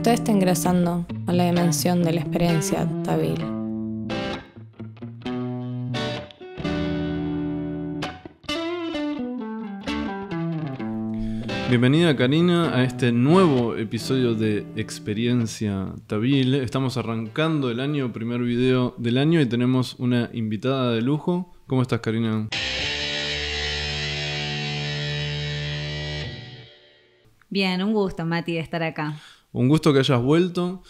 Usted está ingresando a la dimensión de la experiencia Tabil. Bienvenida Karina a este nuevo episodio de Experiencia Tabil. Estamos arrancando el año, primer video del año, y tenemos una invitada de lujo. ¿Cómo estás, Karina? Bien, un gusto, Mati, de estar acá. Un gusto que hayas vuelto.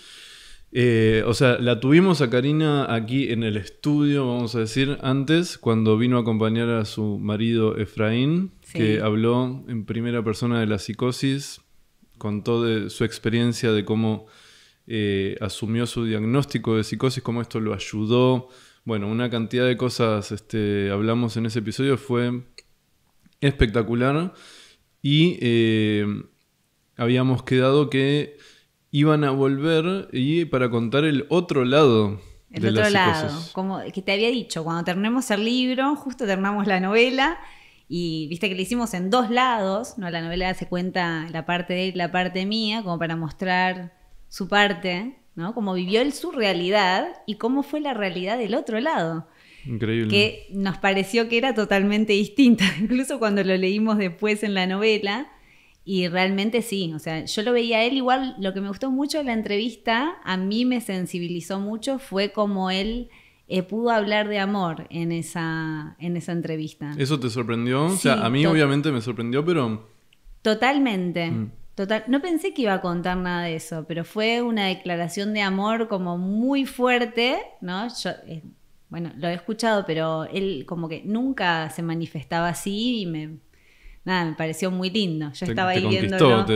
La tuvimos a Karina aquí en el estudio, vamos a decir, antes, cuando vino a acompañar a su marido Efraín, sí, que habló en primera persona de la psicosis, contó de su experiencia, de cómo asumió su diagnóstico de psicosis, cómo esto lo ayudó. Bueno, una cantidad de cosas hablamos en ese episodio, fue espectacular. Y habíamos quedado que iban a volver y para contar el otro lado de la psicosis. El otro lado, como que te había dicho, cuando terminemos el libro, justo terminamos la novela y viste que le hicimos en dos lados, ¿no? La novela se cuenta la parte de él y la parte mía, como para mostrar su parte, ¿no? Cómo vivió él su realidad y cómo fue la realidad del otro lado. Increíble. Que nos pareció que era totalmente distinta, incluso cuando lo leímos después en la novela. Y realmente sí, o sea, yo lo veía a él igual. Lo que me gustó mucho de la entrevista, a mí me sensibilizó mucho, fue como él pudo hablar de amor en esa entrevista. ¿Eso te sorprendió? Sí, o sea, a mí obviamente me sorprendió, pero... Totalmente. No pensé que iba a contar nada de eso, pero fue una declaración de amor como muy fuerte, ¿no? Yo, bueno, lo he escuchado, pero él como que nunca se manifestaba así y me pareció muy lindo. Yo estaba ahí viéndolo.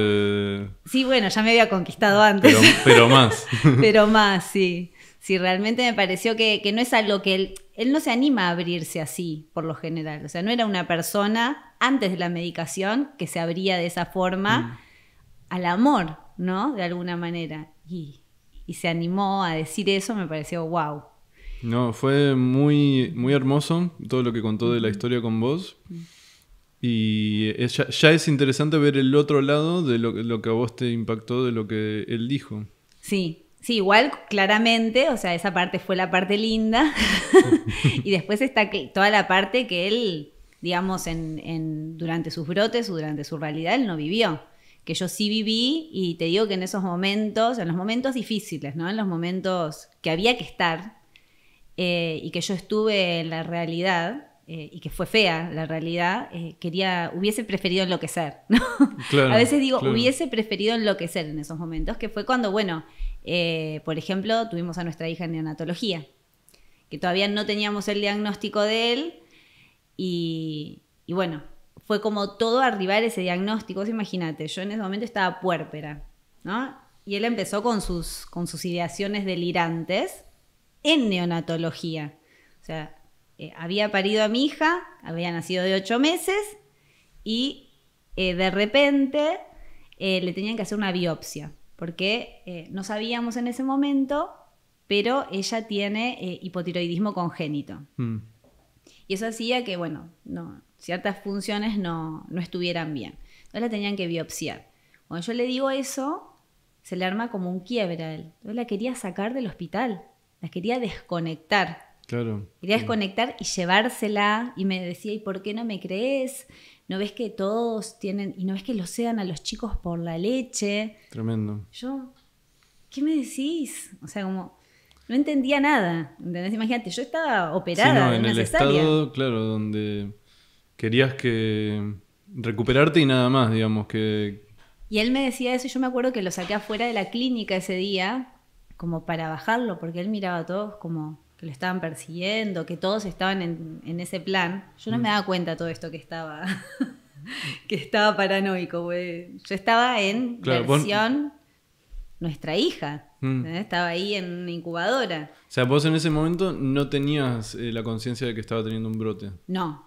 Sí, bueno, ya me había conquistado antes. Pero más. Pero más, sí. Sí, realmente me pareció que no es algo que él no se anima a abrirse así, por lo general. O sea, no era una persona, antes de la medicación, que se abría de esa forma al amor, ¿no? De alguna manera. Y se animó a decir eso, me pareció wow. No, fue muy, muy hermoso todo lo que contó de la historia con vos. Y ya es interesante ver el otro lado de lo que a vos te impactó de lo que él dijo. Sí, igual claramente, o sea, esa parte fue la parte linda. Y después está toda la parte que él, digamos, durante sus brotes o durante su realidad, él no vivió. Que yo sí viví, y te digo que en esos momentos, en los momentos difíciles, ¿no? En los momentos que había que estar, y que yo estuve en la realidad... y que fue fea la realidad, hubiese preferido enloquecer, ¿no? Claro, a veces digo, claro. Hubiese preferido enloquecer en esos momentos, que fue cuando, bueno, por ejemplo, tuvimos a nuestra hija en neonatología, que todavía no teníamos el diagnóstico de él, y bueno, fue como todo arribar ese diagnóstico. Imagínate, yo en ese momento estaba puérpera, ¿no? Y él empezó con sus ideaciones delirantes en neonatología. O sea, había parido a mi hija, había nacido de 8 meses y de repente le tenían que hacer una biopsia porque no sabíamos en ese momento, pero ella tiene hipotiroidismo congénito. Y eso hacía que, bueno, ciertas funciones no estuvieran bien. Entonces la tenían que biopsiar. Cuando yo le digo eso, se le arma como un quiebre a él. Entonces la quería sacar del hospital, la quería desconectar. Claro. Quería desconectar y llevársela, y me decía, ¿y por qué no me crees? ¿No ves que todos tienen, y no ves que los sean a los chicos por la leche? Tremendo. Yo, ¿qué me decís? O sea, como, no entendía nada, ¿entendés? Imagínate, yo estaba operada de en una el cesárea. estado, claro, donde querías que recuperarte y nada más, digamos, que... Y él me decía eso, y yo me acuerdo que lo saqué afuera de la clínica ese día, como para bajarlo, porque él miraba a todos como... que lo estaban persiguiendo, que todos estaban en ese plan. Yo no me daba cuenta de todo esto que estaba paranoico, güey. Yo estaba en versión nuestra hija. Estaba ahí en una incubadora. O sea, vos en ese momento no tenías la conciencia de que estaba teniendo un brote. No.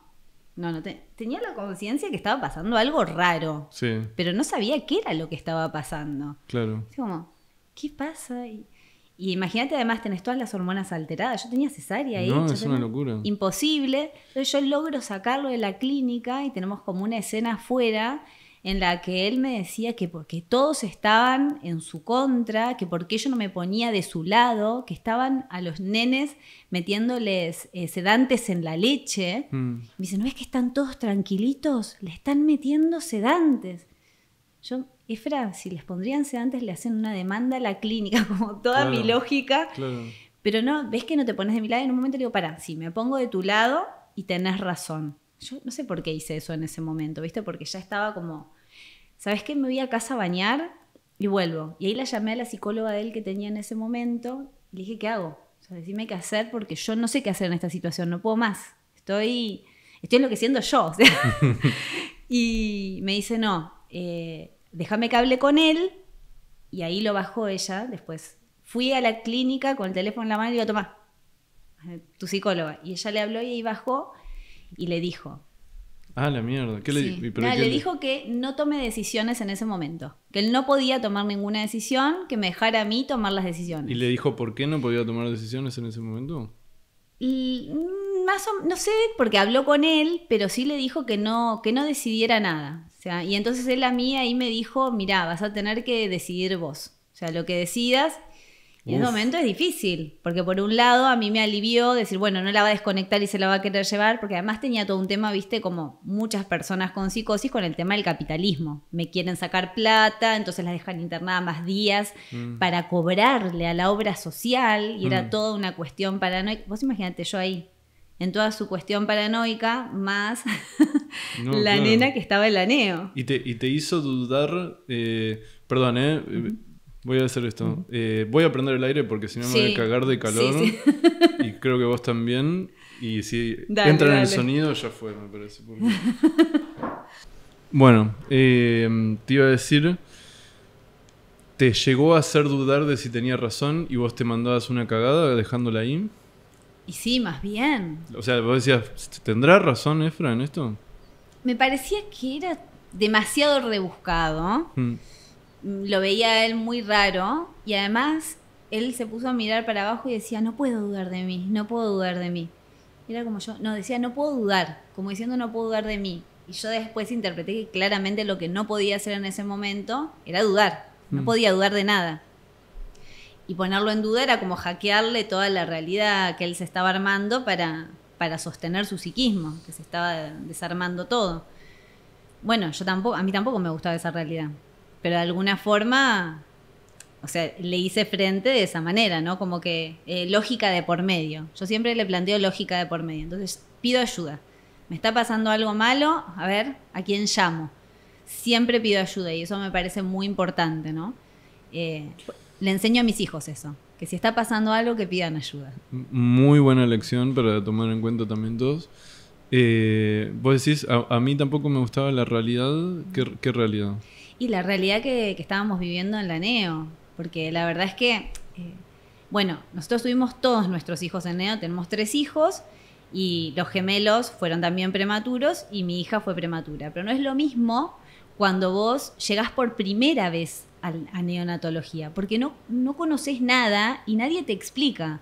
Tenía la conciencia que estaba pasando algo raro. Sí. Pero no sabía qué era lo que estaba pasando. Claro. Así como, ¿qué pasa? Y imagínate, además tenés todas las hormonas alteradas. Yo tenía cesárea ahí. No, es una locura. Imposible. Entonces yo logro sacarlo de la clínica y tenemos como una escena afuera en la que él me decía que porque todos estaban en su contra, que porque yo no me ponía de su lado, que estaban a los nenes metiéndoles sedantes en la leche. Me dice, ¿no ves que están todos tranquilitos? Le están metiendo sedantes. Yo, Efra, si les pondrían sedantes le hacen una demanda a la clínica, como toda mi lógica. Claro. Pero no, ves que no te pones de mi lado y en un momento le digo, pará, sí, me pongo de tu lado y tenés razón. Yo no sé por qué hice eso en ese momento, ¿viste? Porque ya estaba como, ¿sabes qué? Me voy a casa a bañar y vuelvo. Y ahí la llamé a la psicóloga de él que tenía en ese momento y le dije, ¿qué hago? O sea, decime qué hacer porque yo no sé qué hacer en esta situación, no puedo más. Estoy enloqueciendo yo. O sea. Y me dice, no, déjame que hable con él. Y ahí lo bajó ella después. Fui a la clínica con el teléfono en la mano y le digo, tomá, tu psicóloga. Y ella le habló y ahí bajó y le dijo. Ah, la mierda. ¿Qué Sí. Le dijo que no tome decisiones en ese momento. Que él no podía tomar ninguna decisión, que me dejara a mí tomar las decisiones. ¿Y le dijo por qué no podía tomar decisiones en ese momento? Y no sé, porque habló con él, pero sí le dijo que no decidiera nada. O sea, y entonces él a mí ahí me dijo, mirá, vas a tener que decidir vos. O sea, lo que decidas. Y en ese momento es difícil, porque por un lado a mí me alivió decir, bueno, no la va a desconectar y se la va a querer llevar, porque además tenía todo un tema, viste, como muchas personas con psicosis, con el tema del capitalismo. Me quieren sacar plata, entonces las dejan internada más días para cobrarle a la obra social, y era toda una cuestión paranoica. Vos imagínate yo ahí, en toda su cuestión paranoica, más la nena que estaba en la neo. ¿Y te hizo dudar? Perdón, voy a hacer esto. Voy a prender el aire porque si no me voy a cagar de calor. Sí. Y creo que vos también. Y si entra en el sonido, ya fue, me parece. Porque... Bueno, te iba a decir... ¿Te llegó a hacer dudar de si tenía razón y vos te mandabas una cagada dejándola ahí? Y sí, más bien. O sea, vos decías, ¿tendrá razón Efra en esto? Me parecía que era demasiado rebuscado. Lo veía él muy raro y además él se puso a mirar para abajo y decía, no puedo dudar de mí, no puedo dudar de mí. Era como yo, no, decía, no puedo dudar, como diciendo no puedo dudar de mí. Y yo después interpreté que claramente lo que no podía hacer en ese momento era dudar, no podía dudar de nada. Y ponerlo en duda era como hackearle toda la realidad que él se estaba armando para sostener su psiquismo, que se estaba desarmando todo. Bueno, a mí tampoco me gustaba esa realidad. Pero de alguna forma, o sea, le hice frente de esa manera, ¿no? Como que lógica de por medio. Yo siempre le planteo lógica de por medio. Entonces, pido ayuda. Me está pasando algo malo, a ver, ¿a quién llamo? Siempre pido ayuda y eso me parece muy importante, ¿no? Le enseño a mis hijos eso, que si está pasando algo, que pidan ayuda. Muy buena lección para tomar en cuenta también todos. Vos decís, a mí tampoco me gustaba la realidad. ¿Qué realidad? Y la realidad que estábamos viviendo en la neo, porque la verdad es que, bueno, nosotros tuvimos todos nuestros hijos en neo, tenemos 3 hijos y los gemelos fueron también prematuros y mi hija fue prematura, pero no es lo mismo cuando vos llegás por primera vez a neonatología, porque no conoces nada y nadie te explica.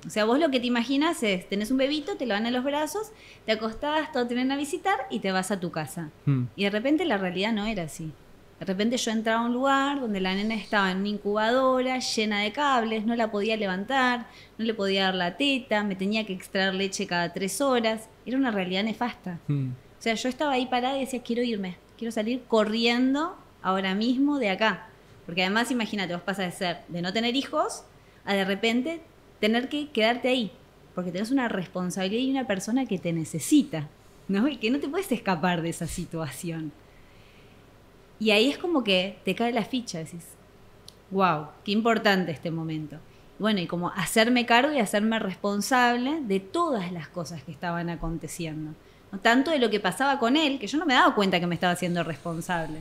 O sea, vos lo que te imaginas es, tenés un bebito, te lo dan en los brazos, te acostás, todos te vienen a visitar y te vas a tu casa. Y de repente la realidad no era así. De repente yo entraba a un lugar donde la nena estaba en una incubadora llena de cables, no la podía levantar, no le podía dar la teta, me tenía que extraer leche cada 3 horas. Era una realidad nefasta. O sea, yo estaba ahí parada y decía, quiero irme, quiero salir corriendo ahora mismo de acá. Porque además, imagínate, vos pasas de ser, de no tener hijos, a de repente tener que quedarte ahí. Porque tenés una responsabilidad y una persona que te necesita, ¿no? Y que no te puedes escapar de esa situación. Y ahí es como que te cae la ficha, decís, wow, qué importante este momento. Bueno, y como hacerme cargo y hacerme responsable de todas las cosas que estaban aconteciendo. No tanto de lo que pasaba con él, que yo no me daba cuenta que me estaba haciendo responsable.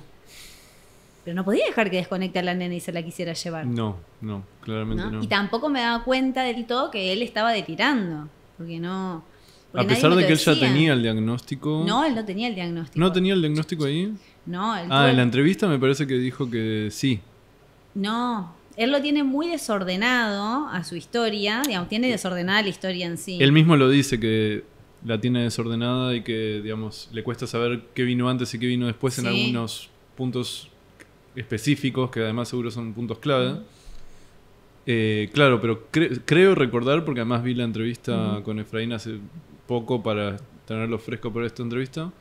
Pero no podía dejar que desconecte a la nena y se la quisiera llevar. No, claramente no. Y tampoco me daba cuenta del todo que él estaba delirando, porque no... A pesar de que él ya tenía el diagnóstico... No, él no tenía el diagnóstico. ¿No tenía el diagnóstico ahí? No. En la entrevista me parece que dijo que sí. No, él lo tiene muy desordenado a su historia, digamos, tiene desordenada la historia en sí. Él mismo lo dice que la tiene desordenada y que, digamos, le cuesta saber qué vino antes y qué vino después en algunos puntos específicos, que además seguro son puntos clave. Claro, pero creo recordar, porque además vi la entrevista con Efraín hace poco para tenerlo fresco para esta entrevista,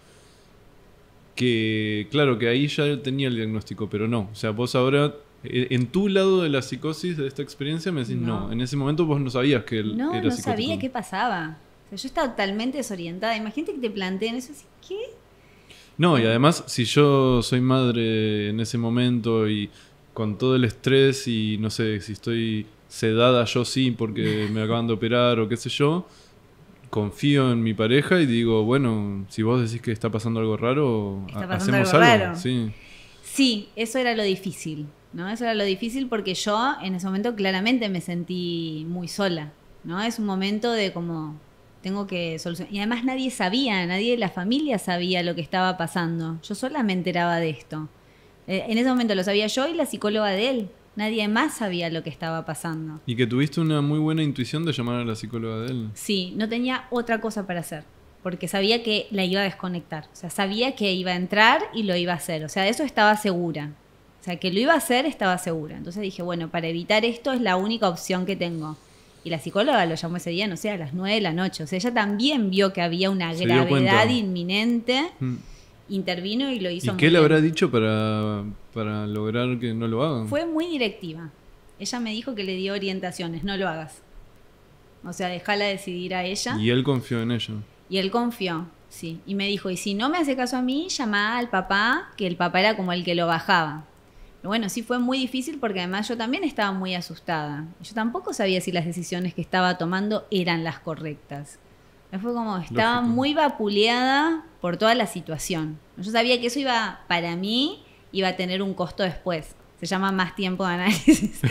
que claro, que ahí ya tenía el diagnóstico, pero no. O sea, vos ahora, en tu lado de la psicosis, de esta experiencia, me decís no. En ese momento vos no sabías que él era psicótico. No sabía qué pasaba. O sea, yo estaba totalmente desorientada. Imagínate que te planteen eso así, ¿qué? No, y además, si yo soy madre en ese momento y con todo el estrés y no sé, si estoy sedada yo sí porque me acaban de operar o qué sé yo, confío en mi pareja y digo, bueno, si vos decís que está pasando algo raro, hacemos algo. Raro. Sí. Sí, eso era lo difícil, ¿no? Eso era lo difícil porque yo en ese momento claramente me sentí muy sola, ¿no? Es un momento de como tengo que solucionar. Y además nadie de la familia sabía lo que estaba pasando. Yo sola me enteraba de esto. En ese momento lo sabía yo y la psicóloga de él. Nadie más sabía lo que estaba pasando. Y que tuviste una muy buena intuición de llamar a la psicóloga de él. Sí, no tenía otra cosa para hacer. Porque sabía que la iba a desconectar. O sea, sabía que iba a entrar y lo iba a hacer. O sea, de eso estaba segura. O sea, que lo iba a hacer estaba segura. Entonces dije, bueno, para evitar esto es la única opción que tengo. Y la psicóloga lo llamó ese día, no sé, a las 9 de la noche. O sea, ella también vio que había una gravedad inminente. Intervino y lo hizo. ¿Y qué le habrá dicho para lograr que no lo hagan? Fue muy directiva. Ella me dijo que le dio orientaciones, no lo hagas. O sea, déjala decidir a ella. Y él confió en ella. Y él confió, sí. Y me dijo, y si no me hace caso a mí, llama al papá, que el papá era como el que lo bajaba. Pero bueno, sí fue muy difícil porque además yo también estaba muy asustada. Yo tampoco sabía si las decisiones que estaba tomando eran las correctas. Fue como, estaba muy vapuleada por toda la situación. Yo sabía que eso para mí, iba a tener un costo después. Se llama más tiempo de análisis.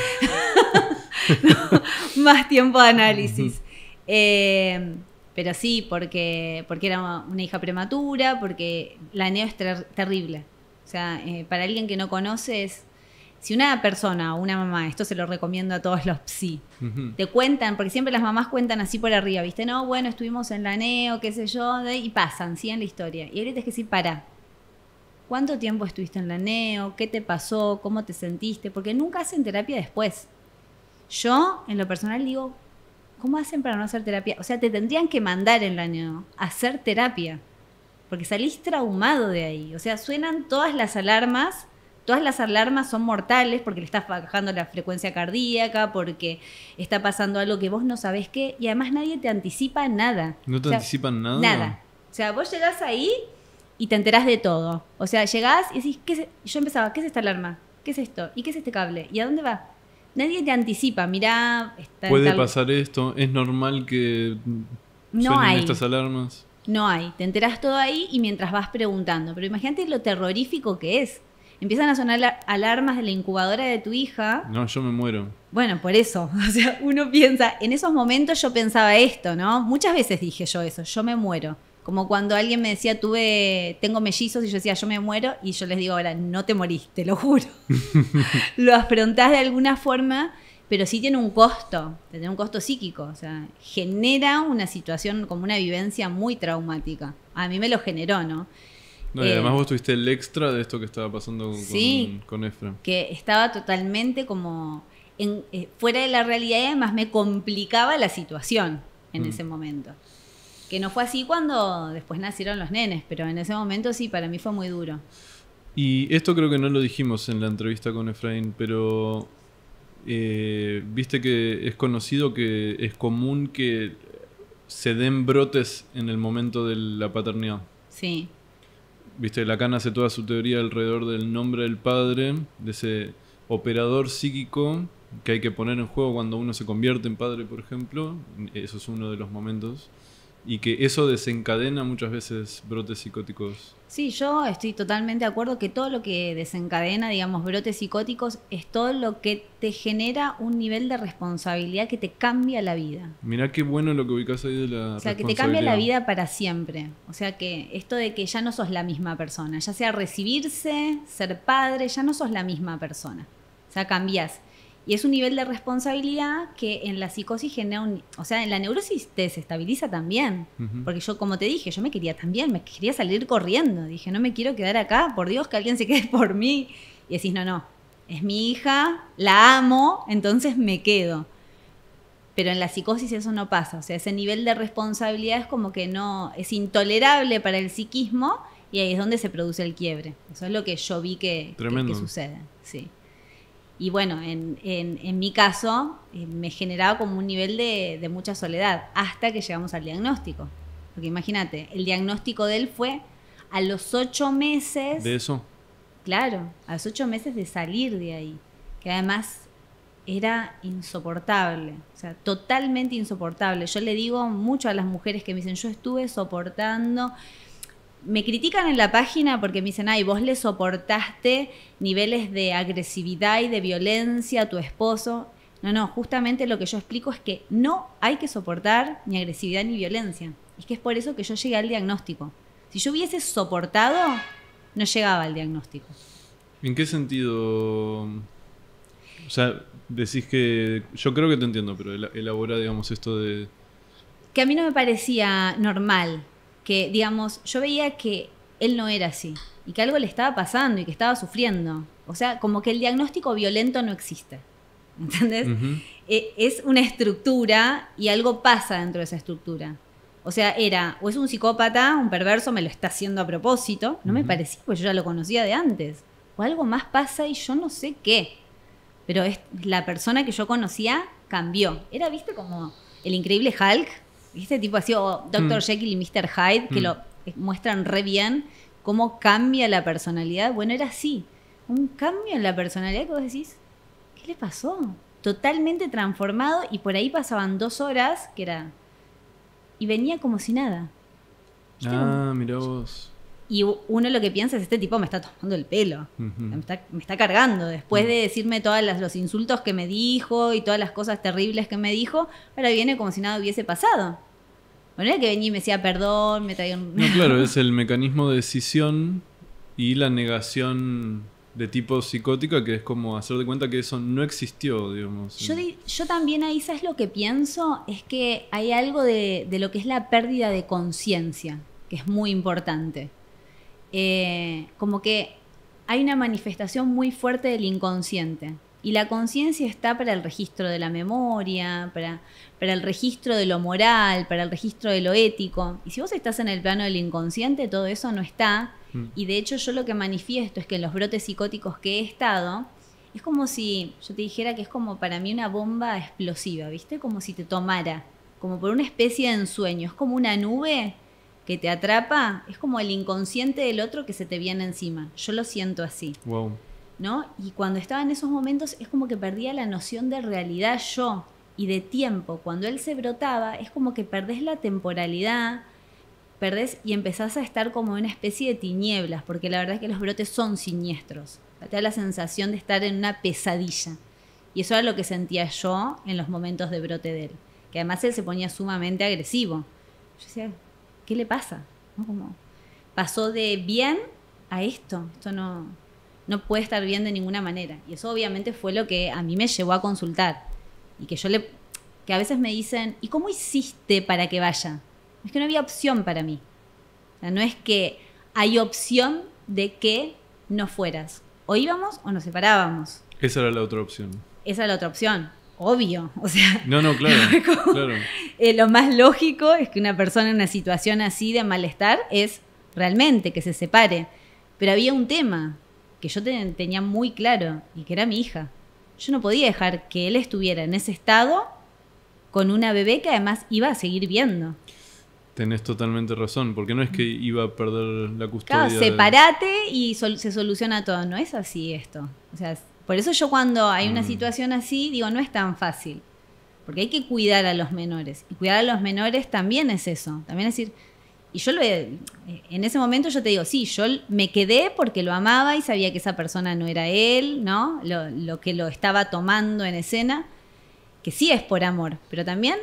No, más tiempo de análisis. Pero sí, porque era una hija prematura, porque la neo es terrible. O sea, para alguien que no conoce si una persona o una mamá, esto se lo recomiendo a todos los psi, te cuentan, porque siempre las mamás cuentan así por arriba, ¿viste? No, bueno, estuvimos en la neo, qué sé yo, y pasan, siguen la historia. Y ahorita es que sí, para. ¿Cuánto tiempo estuviste en la neo? ¿Qué te pasó? ¿Cómo te sentiste? Porque nunca hacen terapia después. Yo, en lo personal, digo, ¿cómo hacen para no hacer terapia? O sea, te tendrían que mandar en la neo a hacer terapia, porque salís traumado de ahí. O sea, suenan todas las alarmas. Todas las alarmas son mortales porque le estás bajando la frecuencia cardíaca, porque está pasando algo que vos no sabés qué, y además nadie te anticipa nada. ¿No te anticipan nada? Nada. O sea, vos llegás ahí y te enterás de todo. O sea, llegás y decís, yo empezaba, ¿qué es esta alarma? ¿Qué es esto? ¿Y qué es este cable? ¿Y a dónde va? Nadie te anticipa, mirá... Puede pasar esto, es normal que suenen estas alarmas. No hay, te enterás todo ahí y mientras vas preguntando. Pero imagínate lo terrorífico que es. Empiezan a sonar alarmas de la incubadora de tu hija. No, yo me muero. Bueno, por eso. O sea, uno piensa, en esos momentos yo pensaba esto, ¿no? Muchas veces dije yo eso, yo me muero. Como cuando alguien me decía, tengo mellizos, y yo decía, yo me muero, y yo les digo ahora, no te morís, te lo juro. Lo afrontás de alguna forma, pero sí tiene un costo psíquico. O sea, genera una situación como una vivencia muy traumática. A mí me lo generó, ¿no? No, y además vos tuviste el extra de esto que estaba pasando con Efra. Que estaba totalmente como fuera de la realidad y además me complicaba la situación en ese momento. Que no fue así cuando después nacieron los nenes, pero en ese momento sí, para mí fue muy duro. Y esto creo que no lo dijimos en la entrevista con Efraín, pero viste que es conocido que es común que se den brotes en el momento de la paternidad. Sí. Viste, Lacan hace toda su teoría alrededor del nombre del padre, de ese operador psíquico que hay que poner en juego cuando uno se convierte en padre, por ejemplo. Eso es uno de los momentos. Y que eso desencadena muchas veces brotes psicóticos. Sí, yo estoy totalmente de acuerdo que todo lo que desencadena, digamos, brotes psicóticos es todo lo que te genera un nivel de responsabilidad que te cambia la vida. Mirá qué bueno lo que ubicás ahí de la responsabilidad. O sea, que te cambia la vida para siempre. O sea, que esto de que ya no sos la misma persona, ya sea recibirse, ser padre, ya no sos la misma persona. O sea, cambiás. Y es un nivel de responsabilidad que en la psicosis genera o sea, en la neurosis te desestabiliza también. Porque yo, como te dije, yo me quería también, me quería salir corriendo. Dije, no me quiero quedar acá, por Dios, que alguien se quede por mí. Y decís, no, es mi hija, la amo, entonces me quedo. Pero en la psicosis eso no pasa. O sea, ese nivel de responsabilidad es como que no, es intolerable para el psiquismo y ahí es donde se produce el quiebre. Eso es lo que yo vi que sucede. Sí. Y bueno, en mi caso me generaba como un nivel de mucha soledad hasta que llegamos al diagnóstico. Porque imagínate, el diagnóstico de él fue a los 8 meses... ¿De eso? Claro, a los 8 meses de salir de ahí. Que además era insoportable, o sea, totalmente insoportable. Yo le digo mucho a las mujeres que me dicen, yo estuve soportando... Me critican en la página porque me dicen, ay, vos le soportaste niveles de agresividad y de violencia a tu esposo. No, justamente lo que yo explico es que no hay que soportar ni agresividad ni violencia. Es que es por eso que yo llegué al diagnóstico. Si yo hubiese soportado, no llegaba al diagnóstico. ¿En qué sentido? O sea, decís que... Yo creo que te entiendo, pero elabora, digamos, esto de... Que a mí no me parecía normal. Que, digamos, yo veía que él no era así y que algo le estaba pasando y que estaba sufriendo. O sea, como que el diagnóstico violento no existe. ¿Entendés? Es una estructura y algo pasa dentro de esa estructura. O sea, o es un psicópata, un perverso, me lo está haciendo a propósito. No me parecía, pues yo ya lo conocía de antes. O algo más pasa y yo no sé qué. Pero la persona que yo conocía cambió. Era, viste, como el increíble Hulk. ¿Viste? Tipo así, o Dr. Jekyll y Mr. Hyde, que lo muestran re bien cómo cambia la personalidad. Bueno, era así. Un cambio en la personalidad que vos decís, ¿qué le pasó? Totalmente transformado y por ahí pasaban 2 horas, que era... Y venía como si nada. ¿Viste? Mirá vos. Y uno lo que piensa es, este tipo me está tomando el pelo. Me está cargando. Después de decirme todos los insultos que me dijo y todas las cosas terribles que me dijo, ahora viene como si nada hubiese pasado. Bueno, era que venía y me decía perdón, me traía un... No, claro, es el mecanismo de decisión y la negación de tipo psicótica, que es como hacer de cuenta que eso no existió, digamos. Yo también ahí, ¿sabes lo que pienso? Es que hay algo de lo que es la pérdida de conciencia, que es muy importante. Como que hay una manifestación muy fuerte del inconsciente y la conciencia está para el registro de la memoria, para el registro de lo moral, para el registro de lo ético, y si vos estás en el plano del inconsciente todo eso no está. Y de hecho yo lo que manifiesto es que en los brotes psicóticos que he estado es como si yo te dijera que es como para mí una bomba explosiva, ¿viste? Como si te tomara, como por una especie de ensueño, es como una nube que te atrapa, es como el inconsciente del otro que se te viene encima. Yo lo siento así. Wow. ¿No? Y cuando estaba en esos momentos es como que perdía la noción de realidad yo y de tiempo. Cuando él se brotaba es como que perdés la temporalidad, perdés y empezás a estar como en una especie de tinieblas, porque la verdad es que los brotes son siniestros. Te da la sensación de estar en una pesadilla. Y eso era lo que sentía yo en los momentos de brote de él. Que además él se ponía sumamente agresivo. Yo decía, ¿qué le pasa? ¿No? Como pasó de bien a esto. Esto no puede estar bien de ninguna manera. Y eso obviamente fue lo que a mí me llevó a consultar. Y que a veces me dicen, ¿y cómo hiciste para que vaya? Es que no había opción para mí. O sea, no es que hay opción de que no fueras. O íbamos o nos separábamos. Esa era la otra opción. Esa era la otra opción. Obvio. O sea, no, claro. Claro. Lo más lógico es que una persona en una situación así de malestar es realmente que se separe. Pero había un tema que yo tenía muy claro y que era mi hija. Yo no podía dejar que él estuviera en ese estado con una bebé que además iba a seguir viendo. Tenés totalmente razón, porque no es que iba a perder la custodia. Claro, separate y se soluciona todo. No es así esto. O sea, por eso yo cuando hay una situación así, digo, no es tan fácil. Porque hay que cuidar a los menores. Y cuidar a los menores también es eso. También es decir... Y yo en ese momento yo te digo, sí, yo me quedé porque lo amaba y sabía que esa persona no era él, ¿no? Lo que lo estaba tomando en escena, que sí es por amor, pero también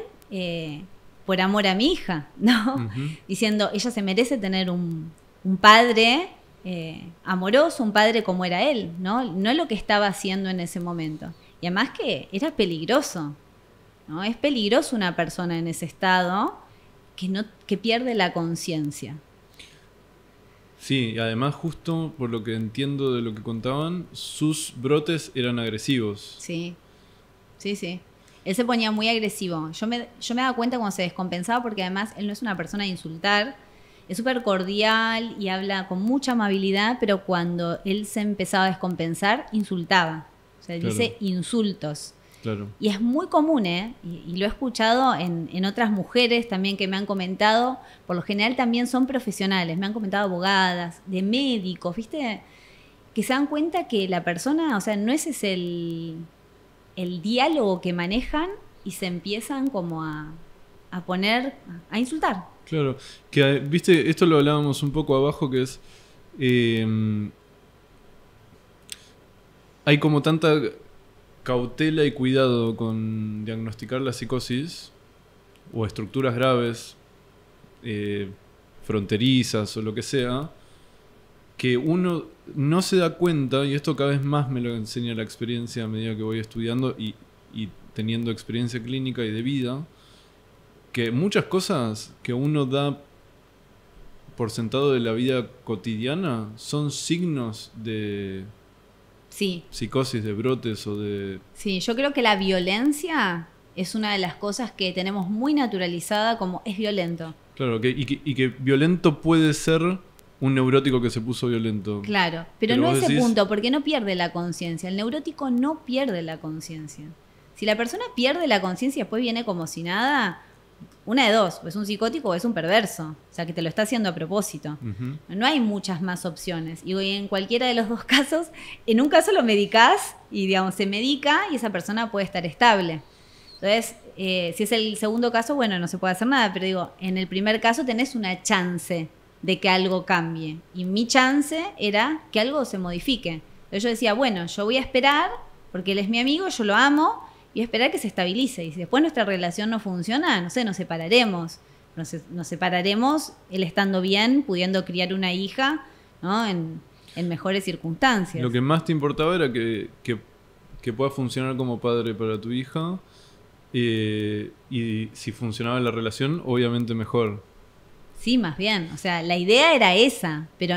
por amor a mi hija, ¿no? Diciendo, ella se merece tener un padre amoroso, un padre como era él, ¿no? No lo que estaba haciendo en ese momento. Y además que era peligroso, ¿no? Es peligroso una persona en ese estado que pierde la conciencia. Sí, y además justo por lo que entiendo de lo que contaban, sus brotes eran agresivos. Sí, sí, sí. Él se ponía muy agresivo. Yo me daba cuenta cuando se descompensaba porque además él no es una persona de insultar. Es súper cordial y habla con mucha amabilidad, pero cuando él se empezaba a descompensar, insultaba. O sea, Claro. dice insultos. Claro. Y es muy común, ¿eh? Y lo he escuchado en otras mujeres también que me han comentado. Por lo general también son profesionales. Me han comentado abogadas, de médicos, ¿viste? Que se dan cuenta que la persona, o sea, no ese es el diálogo que manejan y se empiezan como a poner, a insultar. Claro, que viste, esto lo hablábamos un poco abajo, que es hay como tanta cautela y cuidado con diagnosticar la psicosis o estructuras graves, fronterizas o lo que sea, que uno no se da cuenta, y esto cada vez más me lo enseña la experiencia a medida que voy estudiando y teniendo experiencia clínica y de vida, que muchas cosas que uno da por sentado de la vida cotidiana son signos de Sí, psicosis, de brotes o de... sí, yo creo que la violencia es una de las cosas que tenemos muy naturalizada como es violento. Claro, y que violento puede ser un neurótico que se puso violento. Claro, pero no a ese punto, porque no pierde la conciencia. El neurótico no pierde la conciencia. Si la persona pierde la conciencia y después viene como si nada, una de dos, o es un psicótico o es un perverso. O sea, que te lo está haciendo a propósito. Ujú. No hay muchas más opciones. Y en cualquiera de los dos casos, en un caso lo medicás y, digamos, se medica y esa persona puede estar estable. Entonces, si es el segundo caso, bueno, no se puede hacer nada. Pero digo, en el primer caso tenés una chance de que algo cambie. Y mi chance era que algo se modifique. Entonces yo decía, bueno, yo voy a esperar, porque él es mi amigo, yo lo amo, y esperar que se estabilice. Y si después nuestra relación no funciona, no sé, nos separaremos. Nos separaremos él estando bien, pudiendo criar una hija, ¿no? En mejores circunstancias. Lo que más te importaba era que pueda funcionar como padre para tu hija, y si funcionaba la relación, obviamente mejor. Sí, más bien. O sea, la idea era esa, pero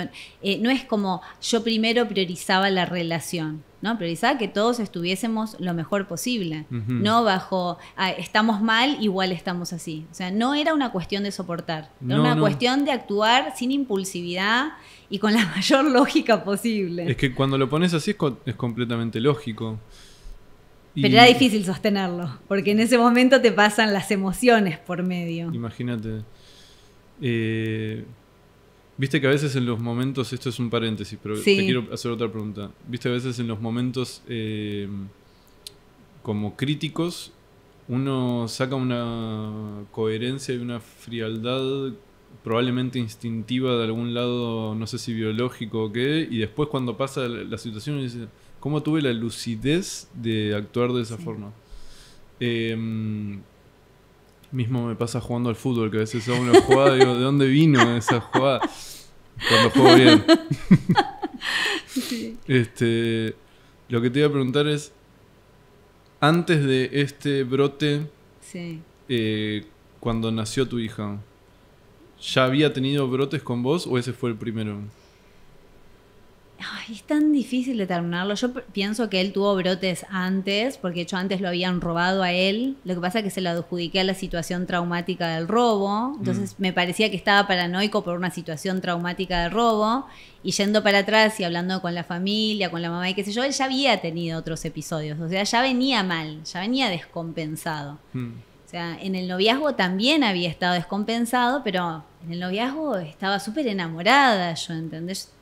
no es como yo primero priorizaba la relación, ¿no? Priorizaba que todos estuviésemos lo mejor posible. Ujú. No bajo, estamos mal, igual estamos así. O sea, no era una cuestión de soportar. Era No, una no. cuestión de actuar sin impulsividad y con la mayor lógica posible. Es que cuando lo pones así es completamente lógico. Y Pero era difícil sostenerlo, porque en ese momento te pasan las emociones por medio. imagínate. Viste que a veces en los momentos, esto es un paréntesis, pero Sí. te quiero hacer otra pregunta. Viste a veces en los momentos como críticos, uno saca una coherencia y una frialdad probablemente instintiva de algún lado, no sé si biológico o qué, y después cuando pasa la situación uno dice, ¿cómo tuve la lucidez de actuar de esa Sí. forma? Mismo me pasa jugando al fútbol, que a veces hago una jugada y digo, ¿de dónde vino esa jugada? Cuando juego bien. Sí. Lo que te iba a preguntar es, antes de este brote, Sí. cuando nació tu hija, ¿ya había tenido brotes con vos o ese fue el primero? Ay, es tan difícil determinarlo. Yo pienso que él tuvo brotes antes, porque de hecho antes lo habían robado a él. Lo que pasa es que se lo adjudiqué a la situación traumática del robo. Entonces me parecía que estaba paranoico por una situación traumática de robo. Y yendo para atrás y hablando con la familia, con la mamá y qué sé yo, él ya había tenido otros episodios. O sea, ya venía mal, ya venía descompensado. O sea, en el noviazgo también había estado descompensado, pero en el noviazgo estaba súper enamorada, yo, ¿entendés?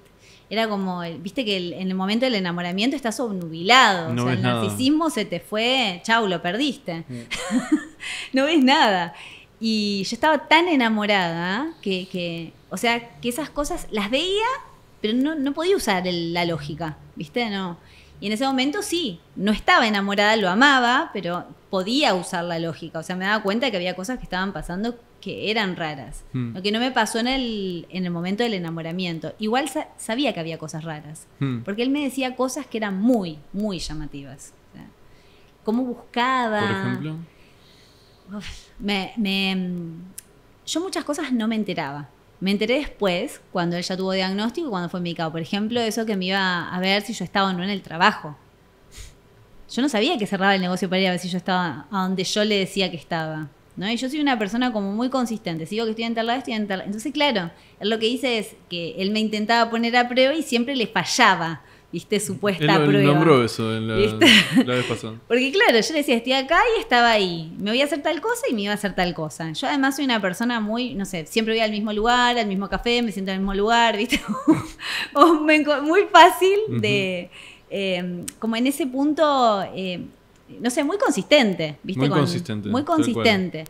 Era como, viste que en el momento del enamoramiento estás obnubilado. No o sea, ves el nada. narcisismo se te fue, chau, lo perdiste. No ves nada. Y yo estaba tan enamorada que, o sea, que esas cosas las veía, pero no podía usar la lógica, ¿viste? No. Y en ese momento sí, no estaba enamorada, lo amaba, pero podía usar la lógica. O sea, me daba cuenta que había cosas que estaban pasando que eran raras. Lo que no me pasó en el momento del enamoramiento. Igual sabía que había cosas raras. Porque él me decía cosas que eran muy, muy llamativas. O sea, cómo buscaba. Por ejemplo. Yo muchas cosas no me enteraba. Me enteré después, cuando él ya tuvo diagnóstico y cuando fue medicado. Por ejemplo, eso que me iba a ver si yo estaba o no en el trabajo. Yo no sabía que cerraba el negocio para ir a ver si yo estaba a donde yo le decía que estaba, ¿no? Y yo soy una persona como muy consistente. Si digo que estoy en tal lado, estoy en tal lado. Entonces, claro, él lo que hice es que él me intentaba poner a prueba y siempre le fallaba, ¿viste? Supuesta prueba. Él nombró eso en la vez pasada. Porque claro, yo le decía, estoy acá y estaba ahí. Me voy a hacer tal cosa y me iba a hacer tal cosa. Yo además soy una persona muy, no sé, siempre voy al mismo lugar, al mismo café, me siento en el mismo lugar, ¿viste? Muy fácil de... como en ese punto, no sé, muy consistente, ¿viste? Muy consistente.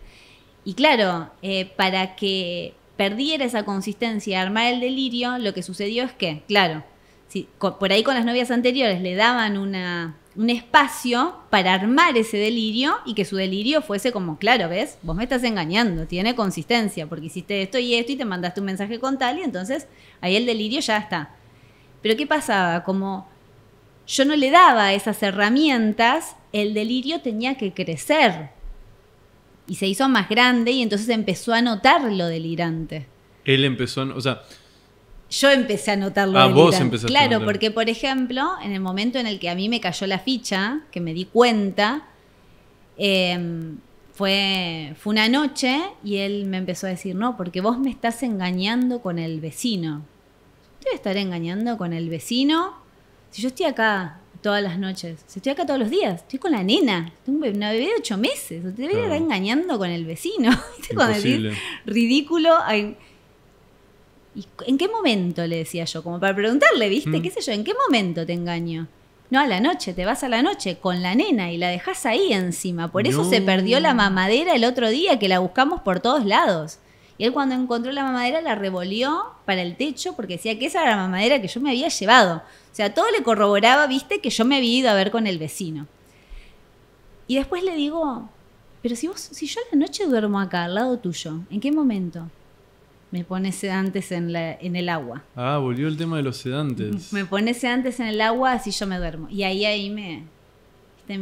Y claro, para que perdiera esa consistencia y armar el delirio, lo que sucedió es que, claro, si por ahí con las novias anteriores le daban un espacio para armar ese delirio y que su delirio fuese como, claro, ¿ves? Vos me estás engañando, tiene consistencia, porque hiciste esto y te mandaste un mensaje con tal y entonces ahí el delirio ya está. Pero ¿qué pasaba? Como yo no le daba esas herramientas, el delirio tenía que crecer. Y se hizo más grande y entonces empezó a notar lo delirante. Él empezó, o sea... Yo empecé a notar lo delirante. Vos empezaste a notar. Claro, porque por ejemplo, en el momento en el que a mí me cayó la ficha, que me di cuenta, fue una noche y él me empezó a decir, no, porque vos me estás engañando con el vecino. ¿Te voy a estar engañando con el vecino? Si yo estoy acá todas las noches, si estoy acá todos los días, estoy con la nena, tengo una bebé de 8 meses, te voy a estar engañando con el vecino. ¿Viste? Cuando decís ridículo. ¿Y en qué momento? Le decía yo, como para preguntarle, ¿viste? ¿Qué sé yo? ¿En qué momento te engaño? No, a la noche, te vas a la noche con la nena y la dejás ahí encima. Por eso se perdió la mamadera el otro día, que la buscamos por todos lados. Y él cuando encontró la mamadera la revolvió para el techo porque decía que esa era la mamadera que yo me había llevado. O sea, todo le corroboraba, ¿viste? Que yo me había ido a ver con el vecino. Y después le digo, pero si yo a la noche duermo acá, al lado tuyo, ¿en qué momento? Me pone sedantes en el agua. Ah, volvió el tema de los sedantes. Me pone sedantes en el agua, así yo me duermo. Y ahí me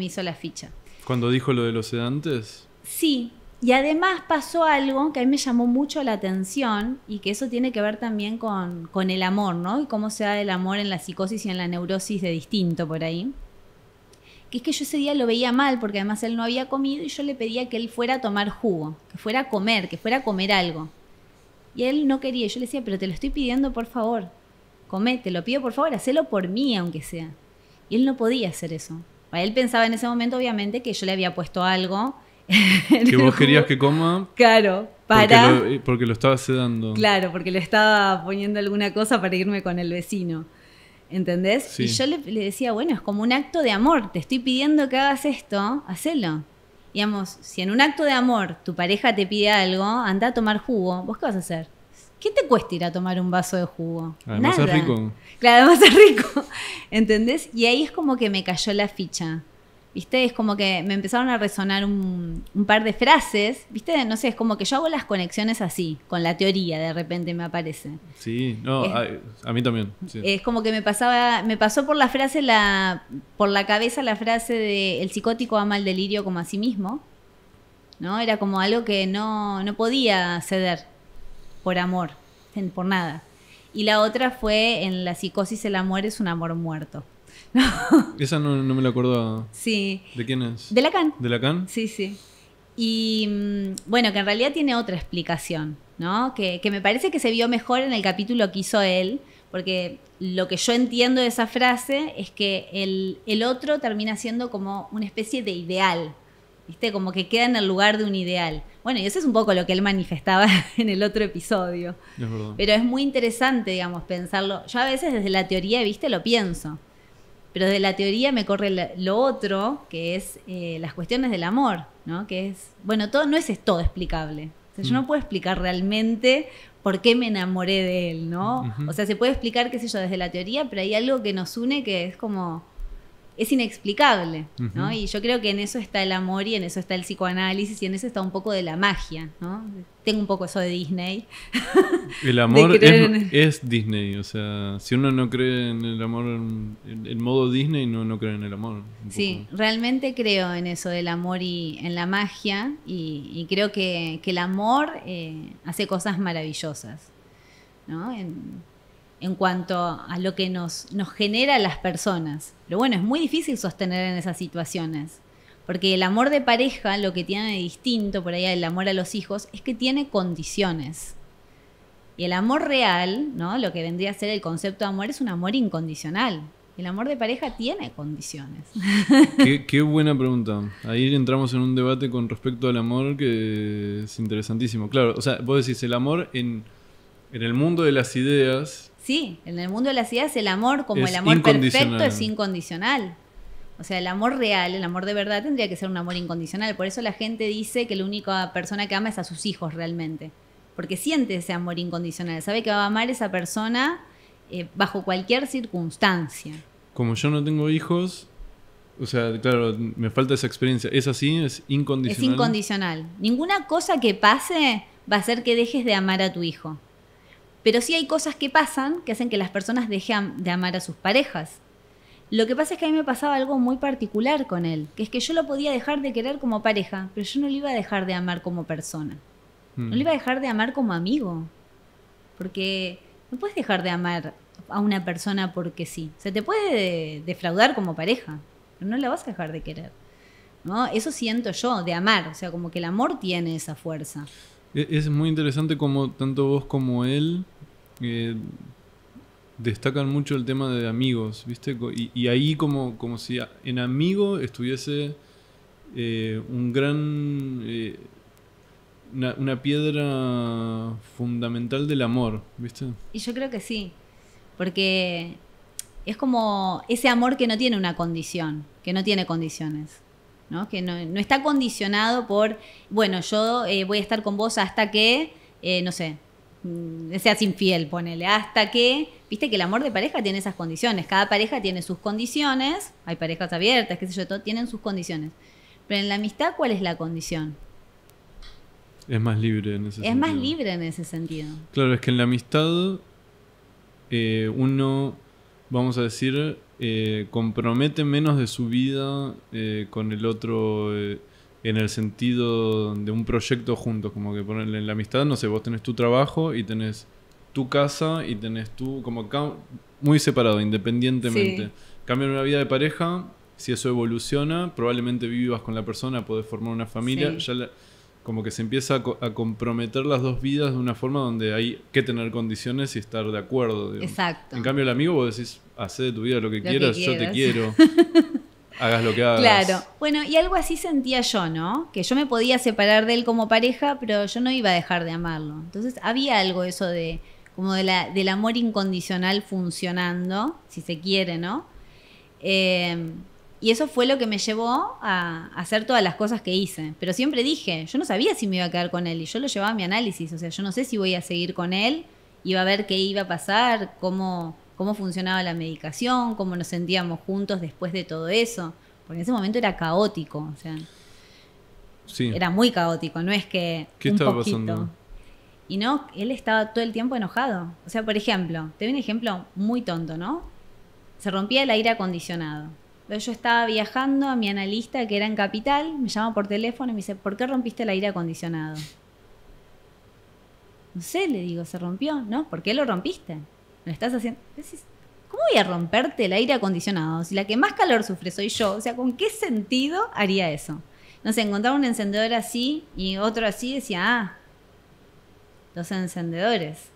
hizo la ficha. ¿Cuando dijo lo de los sedantes? Sí. Y además pasó algo que a mí me llamó mucho la atención y que eso tiene que ver también con el amor, ¿no? Y cómo se da el amor en la psicosis y en la neurosis de distinto por ahí. Que es que yo ese día lo veía mal porque además él no había comido y yo le pedía que él fuera a tomar jugo, que fuera a comer algo. Y él no quería. Yo le decía, pero te lo estoy pidiendo, por favor. Comé, te lo pido, por favor, hacelo por mí, aunque sea. Y él no podía hacer eso. Él pensaba en ese momento, obviamente, que yo le había puesto algo. Que vos querías que coma. Claro, porque lo estaba sedando. Claro, porque le estaba poniendo alguna cosa para irme con el vecino. ¿Entendés? Sí. Y yo le decía, bueno, es como un acto de amor. Te estoy pidiendo que hagas esto, hacelo. Digamos, si en un acto de amor tu pareja te pide algo, anda a tomar jugo, ¿vos qué vas a hacer? ¿Qué te cuesta ir a tomar un vaso de jugo? Además Nada. es rico. Claro, además es rico. ¿Entendés? Y ahí es como que me cayó la ficha. ¿Viste? Es como que me empezaron a resonar un par de frases. ¿Viste? No sé, es como que yo hago las conexiones así, con la teoría, de repente me aparece. Sí, no, a mí también. Sí. Es como que me pasó por la frase, por la cabeza la frase de el psicótico ama el delirio como a sí mismo, ¿no? Era como algo que no podía ceder por amor, por nada. Y la otra fue, en la psicosis el amor es un amor muerto. Esa no me la acordaba. Sí. ¿De quién es? De Lacan. ¿De Lacan? Sí, sí. Y bueno, que en realidad tiene otra explicación, ¿no? Que me parece que se vio mejor en el capítulo que hizo él, porque lo que yo entiendo de esa frase es que el otro termina siendo como una especie de ideal, ¿viste? Como que queda en el lugar de un ideal. Bueno, y eso es un poco lo que él manifestaba en el otro episodio. Es verdad. Pero es muy interesante, digamos, pensarlo. Yo a veces desde la teoría, ¿viste? Lo pienso. Pero de la teoría me corre lo otro, que es las cuestiones del amor, ¿no? Que es, bueno, no es todo explicable. O sea, yo no puedo explicar realmente por qué me enamoré de él, ¿no? O sea, se puede explicar, qué sé yo, desde la teoría, pero hay algo que nos une que es como, es inexplicable, ¿no? Y yo creo que en eso está el amor y en eso está el psicoanálisis y en eso está un poco de la magia, ¿no? tengo un poco eso de Disney. El amor creer es Disney, o sea, si uno no cree en el amor en modo Disney, no cree en el amor. Sí, realmente creo en eso del amor y en la magia, y creo que el amor hace cosas maravillosas, ¿no? En cuanto a lo que nos genera a las personas. Pero bueno, es muy difícil sostener en esas situaciones. Porque el amor de pareja, lo que tiene de distinto por ahí el amor a los hijos, es que tiene condiciones. Y el amor real, ¿no? Lo que vendría a ser el concepto de amor, es un amor incondicional. El amor de pareja tiene condiciones. Qué buena pregunta. Ahí entramos en un debate con respecto al amor que es interesantísimo. Claro, o sea, vos decís el amor en el mundo de las ideas. Sí, en el mundo de las ideas el amor, como el amor perfecto, es incondicional. O sea, el amor real, el amor de verdad tendría que ser un amor incondicional. Por eso la gente dice que la única persona que ama es a sus hijos realmente. Porque siente ese amor incondicional. Sabe que va a amar a esa persona bajo cualquier circunstancia. Como yo no tengo hijos, o sea, claro, me falta esa experiencia. ¿Es así? ¿Es incondicional? Es incondicional. Ninguna cosa que pase va a hacer que dejes de amar a tu hijo. Pero sí hay cosas que pasan que hacen que las personas dejen de amar a sus parejas. Lo que pasa es que a mí me pasaba algo muy particular con él, que es que yo lo podía dejar de querer como pareja, pero yo no lo iba a dejar de amar como persona. No lo iba a dejar de amar como amigo. Porque no puedes dejar de amar a una persona porque sí. Se te puede defraudar como pareja, pero no la vas a dejar de querer, ¿no? Eso siento yo, de amar. O sea, como que el amor tiene esa fuerza. Es muy interesante como tanto vos como él destacan mucho el tema de amigos, ¿viste? Y ahí como si en amigo estuviese un gran... una piedra fundamental del amor, ¿viste? Y yo creo que sí, porque es como ese amor que no tiene una condición, que no tiene condiciones, ¿no? Que no está condicionado por, bueno, yo voy a estar con vos hasta que, no sé, seas infiel, ponele, hasta que, viste que el amor de pareja tiene esas condiciones, cada pareja tiene sus condiciones, hay parejas abiertas, qué sé yo, todo, tienen sus condiciones, pero en la amistad, ¿cuál es la condición? Es más libre en ese sentido. Es más libre en ese sentido. Claro, es que en la amistad uno, vamos a decir, compromete menos de su vida con el otro en el sentido de un proyecto juntos. Como que ponerle en la amistad, no sé, vos tenés tu trabajo y tenés tu casa y tenés tú, como muy separado, independientemente. Sí. Cambia en una vida de pareja, si eso evoluciona, probablemente vivas con la persona, podés formar una familia, Sí. Como que se empieza a comprometer las dos vidas de una forma donde hay que tener condiciones y estar de acuerdo. Digamos. Exacto. En cambio, el amigo vos decís, hacé de tu vida lo que quieras, yo te quiero. Hagas lo que hagas. Claro. Bueno, y algo así sentía yo, ¿no? Que yo me podía separar de él como pareja, pero yo no iba a dejar de amarlo. Entonces había algo eso de como del amor incondicional funcionando, si se quiere, ¿no? Y eso fue lo que me llevó a hacer todas las cosas que hice. Pero siempre dije, yo no sabía si me iba a quedar con él y yo lo llevaba a mi análisis. O sea, yo no sé si voy a seguir con él, iba a ver qué iba a pasar, cómo funcionaba la medicación, cómo nos sentíamos juntos después de todo eso. Porque en ese momento era caótico, o sea, sí. Era muy caótico, no es que ¿Qué un estaba poquito. pasando? Y no, él estaba todo el tiempo enojado. O sea, por ejemplo, te doy un ejemplo muy tonto, ¿no? Se rompía el aire acondicionado. Yo estaba viajando a mi analista que era en Capital, me llama por teléfono y me dice, ¿por qué rompiste el aire acondicionado? No sé, le digo, ¿se rompió? No, ¿por qué lo rompiste? ¿Lo estás haciendo? ¿Cómo voy a romperte el aire acondicionado? Si la que más calor sufre soy yo, o sea, ¿con qué sentido haría eso? No sé, encontraba un encendedor así y otro así, decía, dos encendedores.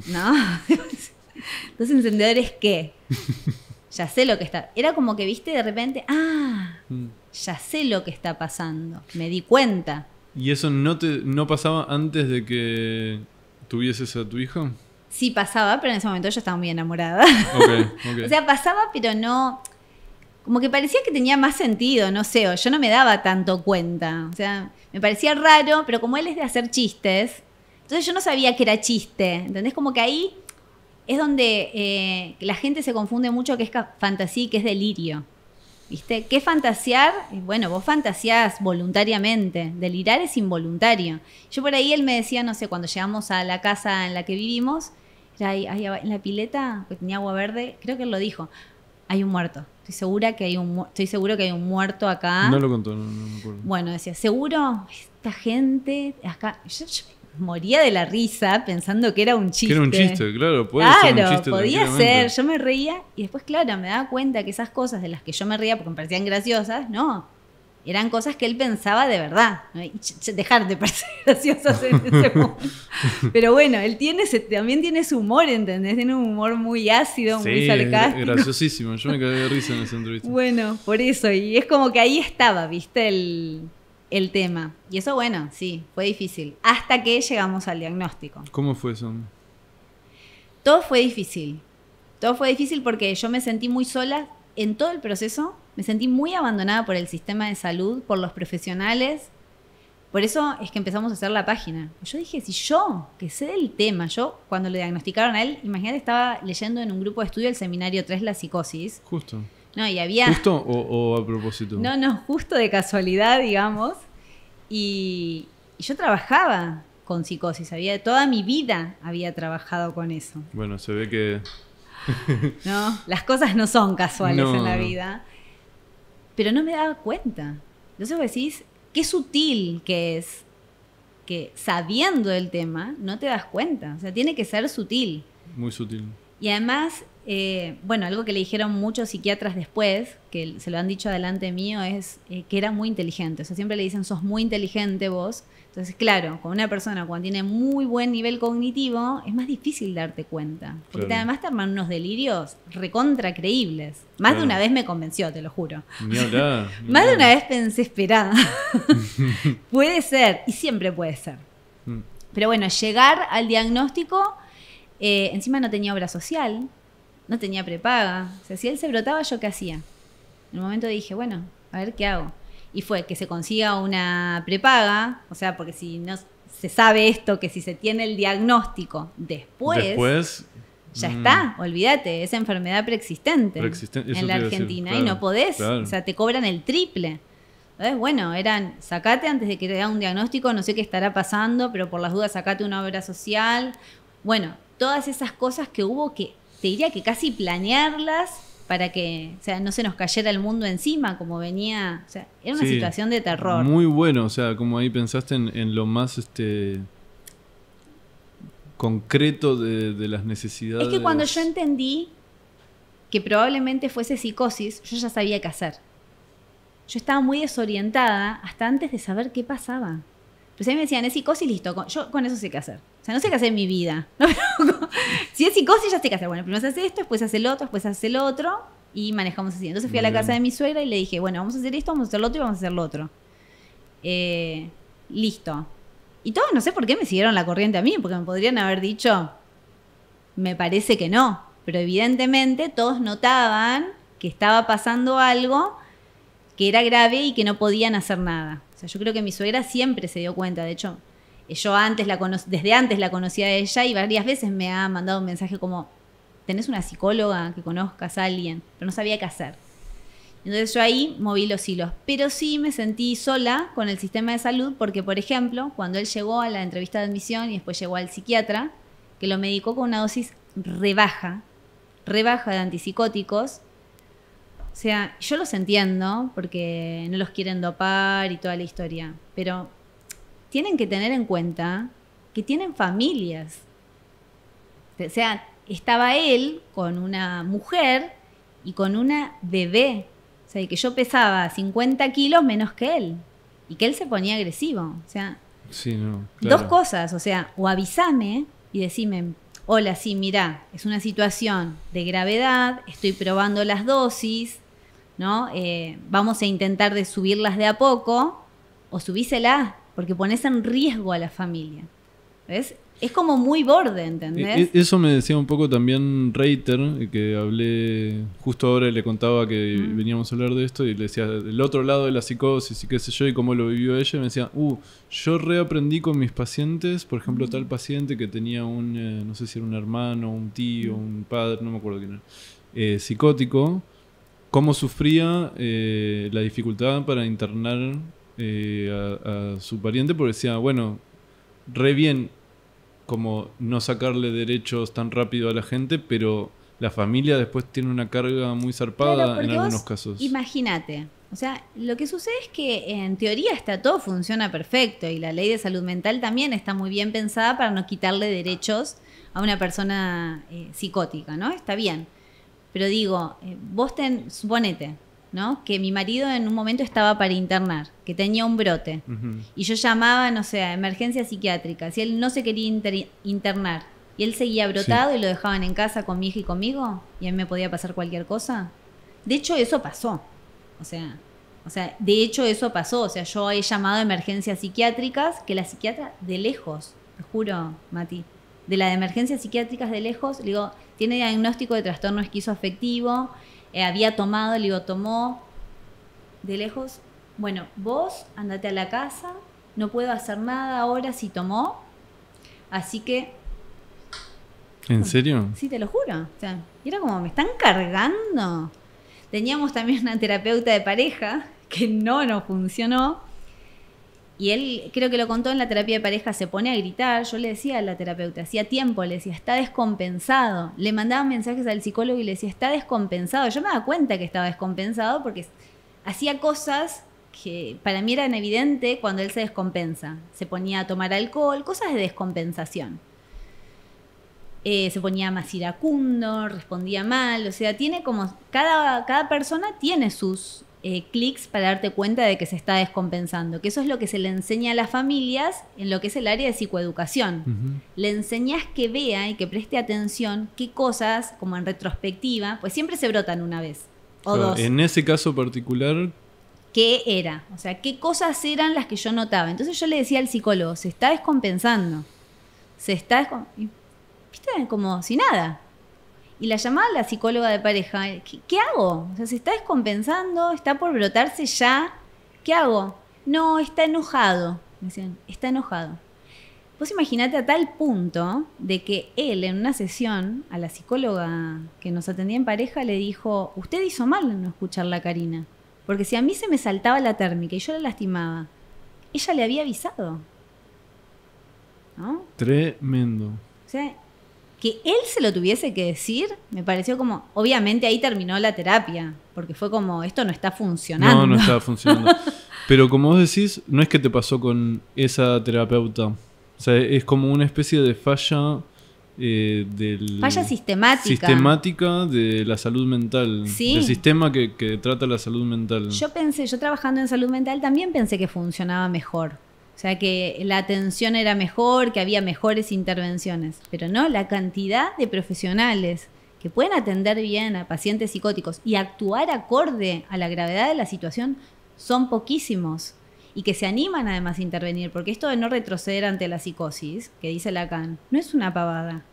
¿No? ¿Dos encendedores qué? Ya sé lo que está. Era como que, viste, de repente, ya sé lo que está pasando. Me di cuenta. ¿Y eso no pasaba antes de que tuvieses a tu hija? Sí pasaba, pero en ese momento yo estaba muy enamorada. Okay. O sea, pasaba, pero no... Como que parecía que tenía más sentido, no sé, o yo no me daba tanto cuenta. O sea, me parecía raro, pero como él es de hacer chistes, entonces yo no sabía que era chiste. ¿Entendés? Como que ahí es donde la gente se confunde mucho que es fantasía y que es delirio. ¿Viste? ¿Qué fantasear? Bueno, vos fantaseás voluntariamente. Delirar es involuntario. Yo por ahí él me decía, no sé, cuando llegamos a la casa en la que vivimos, era ahí en la pileta, que tenía agua verde, creo que él lo dijo, hay un muerto. Estoy seguro que hay un muerto acá. No lo contó, no me acuerdo. Bueno, decía, seguro esta gente acá... Yo moría de la risa pensando que era un chiste. Que era un chiste, claro, puede ser un chiste. Podía ser, yo me reía y después, claro, me daba cuenta que esas cosas de las que yo me reía porque me parecían graciosas, no, eran cosas que él pensaba de verdad, ¿no? Y dejar de parecer graciosas en ese momento. Pero bueno, él también tiene su humor, ¿entendés? Tiene un humor muy ácido, muy sarcástico. Graciosísimo, yo me cagué de risa en esa entrevista. Bueno, por eso, y es como que ahí estaba, ¿viste? El tema. Y eso, bueno, sí, fue difícil. Hasta que llegamos al diagnóstico. ¿Cómo fue eso? Todo fue difícil. Todo fue difícil porque yo me sentí muy sola en todo el proceso. Me sentí muy abandonada por el sistema de salud, por los profesionales. Por eso es que empezamos a hacer la página. Yo dije, si yo, que sé del tema, yo cuando le diagnosticaron a él, imagínate, estaba leyendo en un grupo de estudio el seminario 3, la psicosis. Justo. No, y había... ¿Justo o a propósito? No, justo de casualidad, digamos. Y yo trabajaba con psicosis. Toda mi vida había trabajado con eso. Bueno, se ve que... No, las cosas no son casuales en la No. vida. Pero no me daba cuenta. Entonces vos decís, qué sutil que es que sabiendo el tema no te das cuenta. O sea, tiene que ser sutil. Muy sutil. Y además, bueno, algo que le dijeron muchos psiquiatras después, que se lo han dicho adelante mío, es que era muy inteligente. O sea, siempre le dicen, sos muy inteligente vos. Entonces, claro, con una persona cuando tiene muy buen nivel cognitivo, es más difícil darte cuenta. Porque Claro. además te arman unos delirios recontra creíbles. Más Claro. de una vez me convenció, te lo juro. Ni hablar. Más de una vez pensé, esperá. Puede ser, y siempre puede ser. Mm. Pero bueno, llegar al diagnóstico, encima no tenía obra social, no tenía prepaga. O sea, si él se brotaba, ¿yo qué hacía? En un momento dije, bueno, a ver qué hago. Y fue que se consiga una prepaga, o sea, porque si no se sabe esto, que si se tiene el diagnóstico después ya está, olvídate, es enfermedad preexistente Eso en la te iba a decir, Argentina, claro, y no podés, claro. o sea, te cobran el triple. Entonces, bueno, sacate antes de que te haga un diagnóstico, no sé qué estará pasando, pero por las dudas sacate una obra social. Bueno, todas esas cosas que hubo que, te diría que casi planearlas para que, o sea, no se nos cayera el mundo encima como venía, o sea, era una Sí, situación de terror. Muy bueno, o sea, como ahí pensaste en lo más concreto de las necesidades. Es que cuando yo entendí que probablemente fuese psicosis, yo ya sabía qué hacer. Yo estaba muy desorientada hasta antes de saber qué pasaba. Pues a mí me decían, es psicosis, listo, yo con eso sé qué hacer. O sea, no sé qué hacer en mi vida. ¿No? Si es psicosis, ya sé qué hacer. Bueno, primero se hace esto, después se hace el otro, después se hace el otro, y manejamos así. Entonces fui a la casa de mi suegra y le dije, bueno, vamos a hacer esto, vamos a hacer lo otro y vamos a hacer lo otro. Listo. Y todos no sé por qué me siguieron la corriente a mí, porque me podrían haber dicho, me parece que no. Pero evidentemente todos notaban que estaba pasando algo que era grave y que no podían hacer nada. O sea, yo creo que mi suegra siempre se dio cuenta. De hecho, yo desde antes la conocía a ella y varias veces me ha mandado un mensaje como, ¿tenés una psicóloga que conozcas a alguien? Pero no sabía qué hacer. Entonces yo ahí moví los hilos. Pero sí me sentí sola con el sistema de salud porque, por ejemplo, cuando él llegó a la entrevista de admisión y después llegó al psiquiatra, que lo medicó con una dosis rebaja de antipsicóticos. O sea, yo los entiendo porque no los quieren dopar y toda la historia, pero tienen que tener en cuenta que tienen familias. O sea, estaba él con una mujer y con una bebé. O sea, que yo pesaba 50 kilos menos que él y que él se ponía agresivo. O sea, sí, no, claro. Dos cosas. O sea, o avísame y decime, hola, sí, mirá, es una situación de gravedad, estoy probando las dosis, ¿no? Vamos a intentar de subirlas de a poco, o subíselas, porque pones en riesgo a la familia. ¿Ves? Es como muy borde, ¿entendés? Eso me decía un poco también Reiter, que hablé, justo ahora le contaba que veníamos a hablar de esto y le decía del otro lado de la psicosis y qué sé yo y cómo lo vivió ella. Y me decía, yo reaprendí con mis pacientes, por ejemplo, tal paciente que tenía no sé si era un hermano, un tío, un padre, no me acuerdo quién era, psicótico. cómo sufría la dificultad para internar a su pariente, porque decía, bueno, re bien como no sacarle derechos tan rápido a la gente, pero la familia después tiene una carga muy zarpada Claro, en porque algunos vos casos. imagínate, o sea, lo que sucede es que en teoría todo funciona perfecto y la ley de salud mental también está muy bien pensada para no quitarle derechos a una persona psicótica, ¿no? Está bien. Pero digo, suponete, ¿no? Que mi marido en un momento estaba para internar, que tenía un brote, y yo llamaba, no sé, a emergencia psiquiátrica, si él no se quería internar, y él seguía brotado y lo dejaban en casa con mi hija y conmigo, y a mí me podía pasar cualquier cosa. De hecho, eso pasó. O sea, de hecho eso pasó. O sea, yo he llamado a emergencias psiquiátricas, que la psiquiatra de lejos, te juro, Mati, de la de emergencias psiquiátricas de lejos, le digo, tiene diagnóstico de trastorno esquizoafectivo, había tomado, le digo, tomó de lejos. Bueno, vos andate a la casa, no puedo hacer nada ahora si tomó, así que... ¿En serio? Sí, te lo juro. O sea, era como, me están cargando. Teníamos también una terapeuta de pareja que no funcionó. Y él, creo que lo contó en la terapia de pareja, se pone a gritar. Yo le decía a la terapeuta, hacía tiempo, le decía, está descompensado. Le mandaba mensajes al psicólogo y le decía, está descompensado. Yo me daba cuenta que estaba descompensado porque hacía cosas que para mí eran evidentes cuando él se descompensa. Se ponía a tomar alcohol, cosas de descompensación. Se ponía más iracundo, respondía mal, o sea, tiene como, cada persona tiene sus clics para darte cuenta de que se está descompensando, que eso es lo que se le enseña a las familias en lo que es el área de psicoeducación. Le enseñas que vea y que preste atención qué cosas, como en retrospectiva, pues siempre se brotan una vez o dos. En ese caso particular... ¿Qué era? O sea, ¿qué cosas eran las que yo notaba? Entonces yo le decía al psicólogo, se está descompensando, ¿viste? Como si nada. Y la llamaba a la psicóloga de pareja. ¿Qué hago? O sea, se está descompensando, está por brotarse ya. ¿Qué hago? No, está enojado. Me decían, está enojado. Vos imaginate a tal punto de que él en una sesión a la psicóloga que nos atendía en pareja le dijo, usted hizo mal en no escucharla a Karina. Porque si a mí se me saltaba la térmica y yo la lastimaba, ella le había avisado. ¿No? Tremendo. O sea, que él se lo tuviese que decir, me pareció como... Obviamente ahí terminó la terapia, porque fue como, esto no está funcionando. No estaba funcionando. Pero como vos decís, no es que te pasó con esa terapeuta. O sea, es como una especie de falla... falla sistemática de la salud mental. Sí. Del sistema que trata la salud mental. Yo trabajando en salud mental también pensé que funcionaba mejor. O sea, que la atención era mejor, que había mejores intervenciones. Pero no, la cantidad de profesionales que pueden atender bien a pacientes psicóticos y actuar acorde a la gravedad de la situación son poquísimos. Y que se animan además a intervenir. Porque esto de no retroceder ante la psicosis, que dice Lacan, no es una pavada.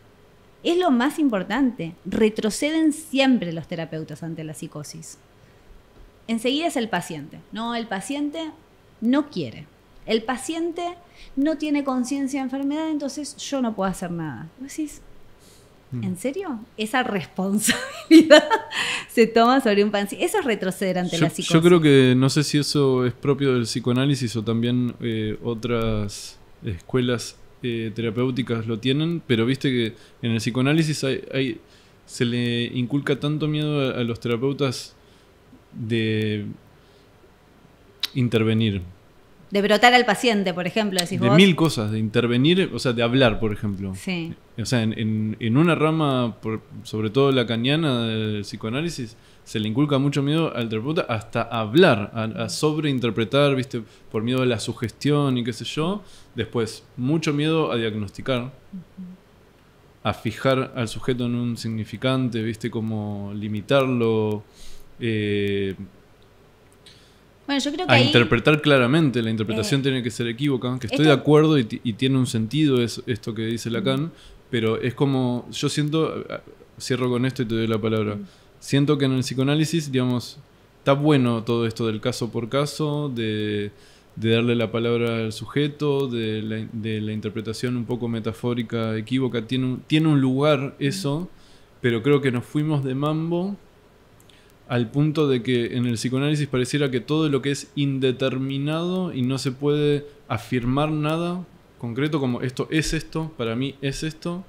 Es lo más importante. Retroceden siempre los terapeutas ante la psicosis. Enseguida es el paciente. No, el paciente no quiere. El paciente no tiene conciencia de enfermedad, entonces yo no puedo hacer nada. ¿Vos decís, en serio? Esa responsabilidad se toma sobre un paciente. Eso es retroceder ante la psicosis. Yo creo que, no sé si eso es propio del psicoanálisis o también otras escuelas terapéuticas lo tienen, pero viste que en el psicoanálisis se le inculca tanto miedo a los terapeutas de intervenir. De brotar al paciente, por ejemplo, decís de vos. Mil cosas, de intervenir, o sea, de hablar, por ejemplo. Sí. O sea, en una rama, sobre todo lacaniana del psicoanálisis, se le inculca mucho miedo al terapeuta hasta hablar, a sobreinterpretar, ¿viste? Por miedo a la sugestión y qué sé yo. Después, mucho miedo a diagnosticar, a fijar al sujeto en un significante, ¿viste? Como limitarlo, bueno, yo creo que a interpretar claramente. La interpretación tiene que ser equívoca, que estoy de acuerdo y tiene un sentido esto que dice Lacan, pero es como, yo siento, cierro con esto y te doy la palabra, siento que en el psicoanálisis, digamos, está bueno todo esto del caso por caso, de darle la palabra al sujeto, de la interpretación un poco metafórica, equívoca, tiene un lugar eso, pero creo que nos fuimos de mambo al punto de que en el psicoanálisis pareciera que todo lo que es indeterminado y no se puede afirmar nada concreto, como esto es esto, para mí es esto,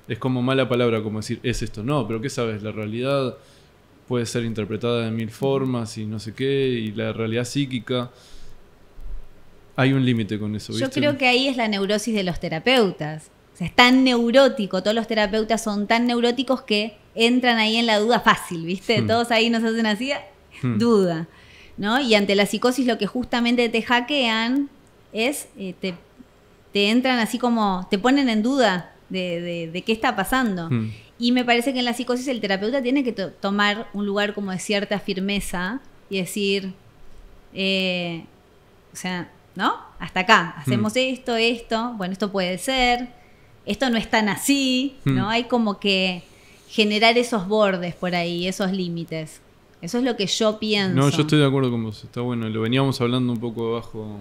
es como mala palabra como decir es esto. No, pero ¿qué sabes? La realidad puede ser interpretada de 1000 formas y no sé qué, y la realidad psíquica... Hay un límite con eso, ¿viste? Yo creo que ahí es la neurosis de los terapeutas. O sea, es tan neurótico, todos los terapeutas son tan neuróticos que entran ahí en la duda fácil, ¿viste? Todos ahí nos hacen así, duda, ¿no? Y ante la psicosis lo que justamente te hackean es, te entran así como, te ponen en duda de qué está pasando. Y me parece que en la psicosis el terapeuta tiene que tomar un lugar como de cierta firmeza y decir, o sea, ¿no? Hasta acá, hacemos esto, bueno, esto puede ser, esto no es tan así, ¿no? Hay como que generar esos bordes por ahí, esos límites. Eso es lo que yo pienso. No, yo estoy de acuerdo con vos, está bueno. Lo veníamos hablando un poco abajo,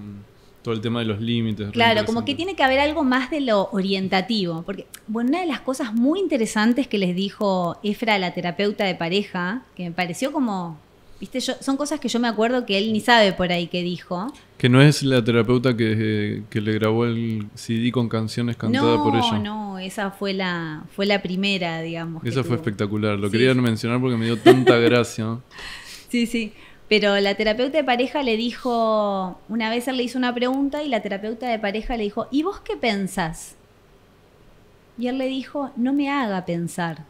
todo el tema de los límites. Claro, como que tiene que haber algo más de lo orientativo. Porque, bueno, una de las cosas muy interesantes que les dijo Efra, la terapeuta de pareja, que me pareció como... ¿Viste? Son cosas que yo me acuerdo que él ni sabe por ahí qué dijo. Que no es la terapeuta que le grabó el CD con canciones cantadas por ella. No, esa fue la primera, digamos. Esa fue espectacular. Lo quería mencionar porque me dio tanta gracia. Sí. Pero la terapeuta de pareja le dijo, una vez él le hizo una pregunta y la terapeuta de pareja le dijo, ¿y vos qué pensás? Y él le dijo, no me haga pensar.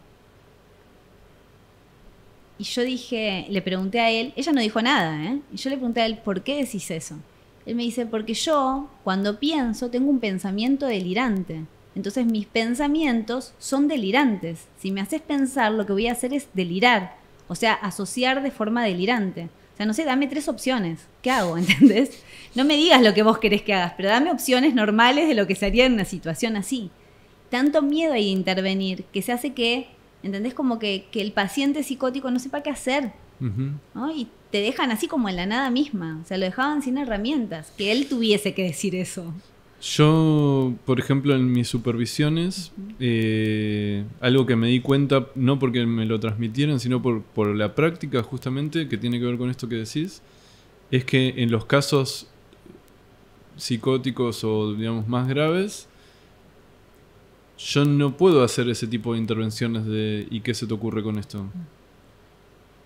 Y yo le pregunté a él, ella no dijo nada, ¿eh? Y yo le pregunté a él, ¿por qué decís eso? Él me dice, porque yo, cuando pienso, tengo un pensamiento delirante. Entonces mis pensamientos son delirantes. Si me haces pensar, lo que voy a hacer es delirar. O sea, asociar de forma delirante. O sea, no sé, dame 3 opciones. ¿Qué hago? ¿Entendés? No me digas lo que vos querés que hagas, pero dame opciones normales de lo que se haría en una situación así. Tanto miedo hay de intervenir que se hace que... ¿Entendés? Como que el paciente psicótico no sepa qué hacer, ¿no? Y te dejan así como en la nada misma. O sea, lo dejaban sin herramientas. Que él tuviese que decir eso. Yo, por ejemplo, en mis supervisiones, algo que me di cuenta, no porque me lo transmitieron, sino por la práctica justamente, que tiene que ver con esto que decís, es que en los casos psicóticos o, digamos, más graves, yo no puedo hacer ese tipo de intervenciones de ¿y qué se te ocurre con esto?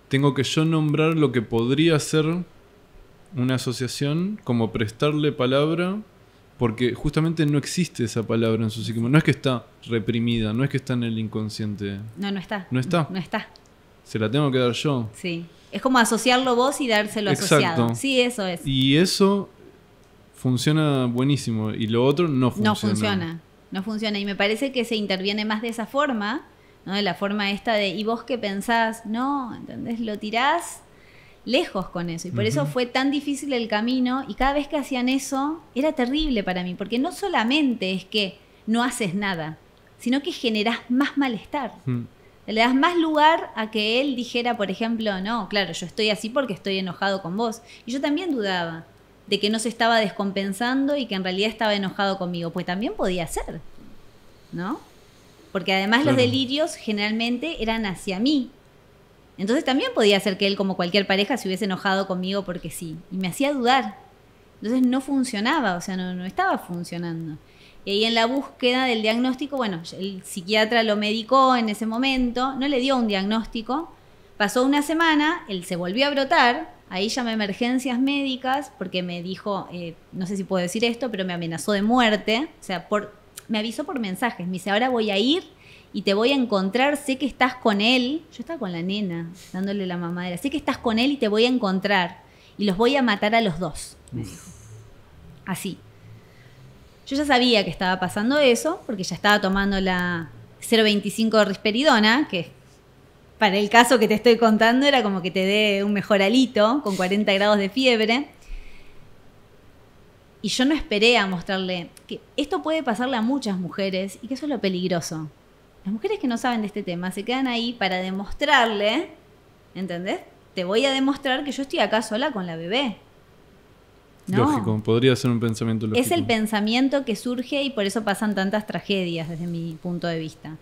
Tengo que yo nombrar lo que podría ser una asociación, como prestarle palabra, porque justamente no existe esa palabra en su psiquismo. No es que está reprimida, no es que está en el inconsciente. No está. No está. No está. Se la tengo que dar yo. Sí. Es como asociarlo vos y dárselo asociado. Sí, eso es. Y eso funciona buenísimo. Y lo otro no funciona. No funciona, y me parece que se interviene más de esa forma, ¿no? De la forma esta de, ¿y vos qué pensás? No, ¿entendés? Lo tirás lejos con eso, y por eso fue tan difícil el camino, y cada vez que hacían eso, era terrible para mí, porque no solamente es que no haces nada, sino que generás más malestar. Le das más lugar a que él dijera, por ejemplo, no, claro, yo estoy así porque estoy enojado con vos, y yo también dudaba de que no se estaba descompensando y que en realidad estaba enojado conmigo, pues también podía ser, ¿no? Porque además los delirios generalmente eran hacia mí. Entonces también podía ser que él, como cualquier pareja, se hubiese enojado conmigo porque sí. Y me hacía dudar. Entonces no funcionaba, o sea, no estaba funcionando. Y ahí en la búsqueda del diagnóstico, bueno, el psiquiatra lo medicó en ese momento, no le dio un diagnóstico. Pasó una semana, él se volvió a brotar. Ahí llamé a emergencias médicas porque me dijo, no sé si puedo decir esto, pero me amenazó de muerte. O sea, me avisó por mensajes. Me dice, ahora voy a ir y te voy a encontrar. Sé que estás con él. Yo estaba con la nena, dándole la mamadera. Sé que estás con él y te voy a encontrar. Y los voy a matar a los dos, me dijo. Así. Yo ya sabía que estaba pasando eso porque ya estaba tomando la 0,25 de risperidona, que para el caso que te estoy contando era como que te dé un mejor alito con 40 grados de fiebre. Y yo no esperé a mostrarle que esto puede pasarle a muchas mujeres y que eso es lo peligroso. Las mujeres que no saben de este tema se quedan ahí para demostrarle, ¿entendés? Te voy a demostrar que yo estoy acá sola con la bebé. No. Lógico, podría ser un pensamiento lógico. Es el pensamiento que surge y por eso pasan tantas tragedias desde mi punto de vista.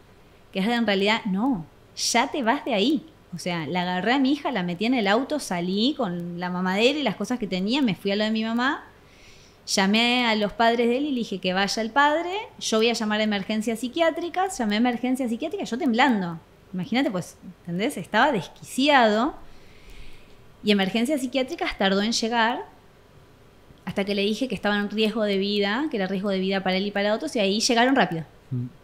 Que es en realidad, no, ya te vas de ahí. O sea, la agarré a mi hija, la metí en el auto, salí con la mamadera y las cosas que tenía, me fui a lo de mi mamá, llamé a los padres de él y le dije que vaya el padre, yo voy a llamar a emergencias psiquiátricas, llamé a emergencias psiquiátricas, yo temblando. Imagínate, pues, ¿entendés? Estaba desquiciado. Y emergencias psiquiátricas tardó en llegar hasta que le dije que estaba en riesgo de vida, que era riesgo de vida para él y para otros, y ahí llegaron rápido.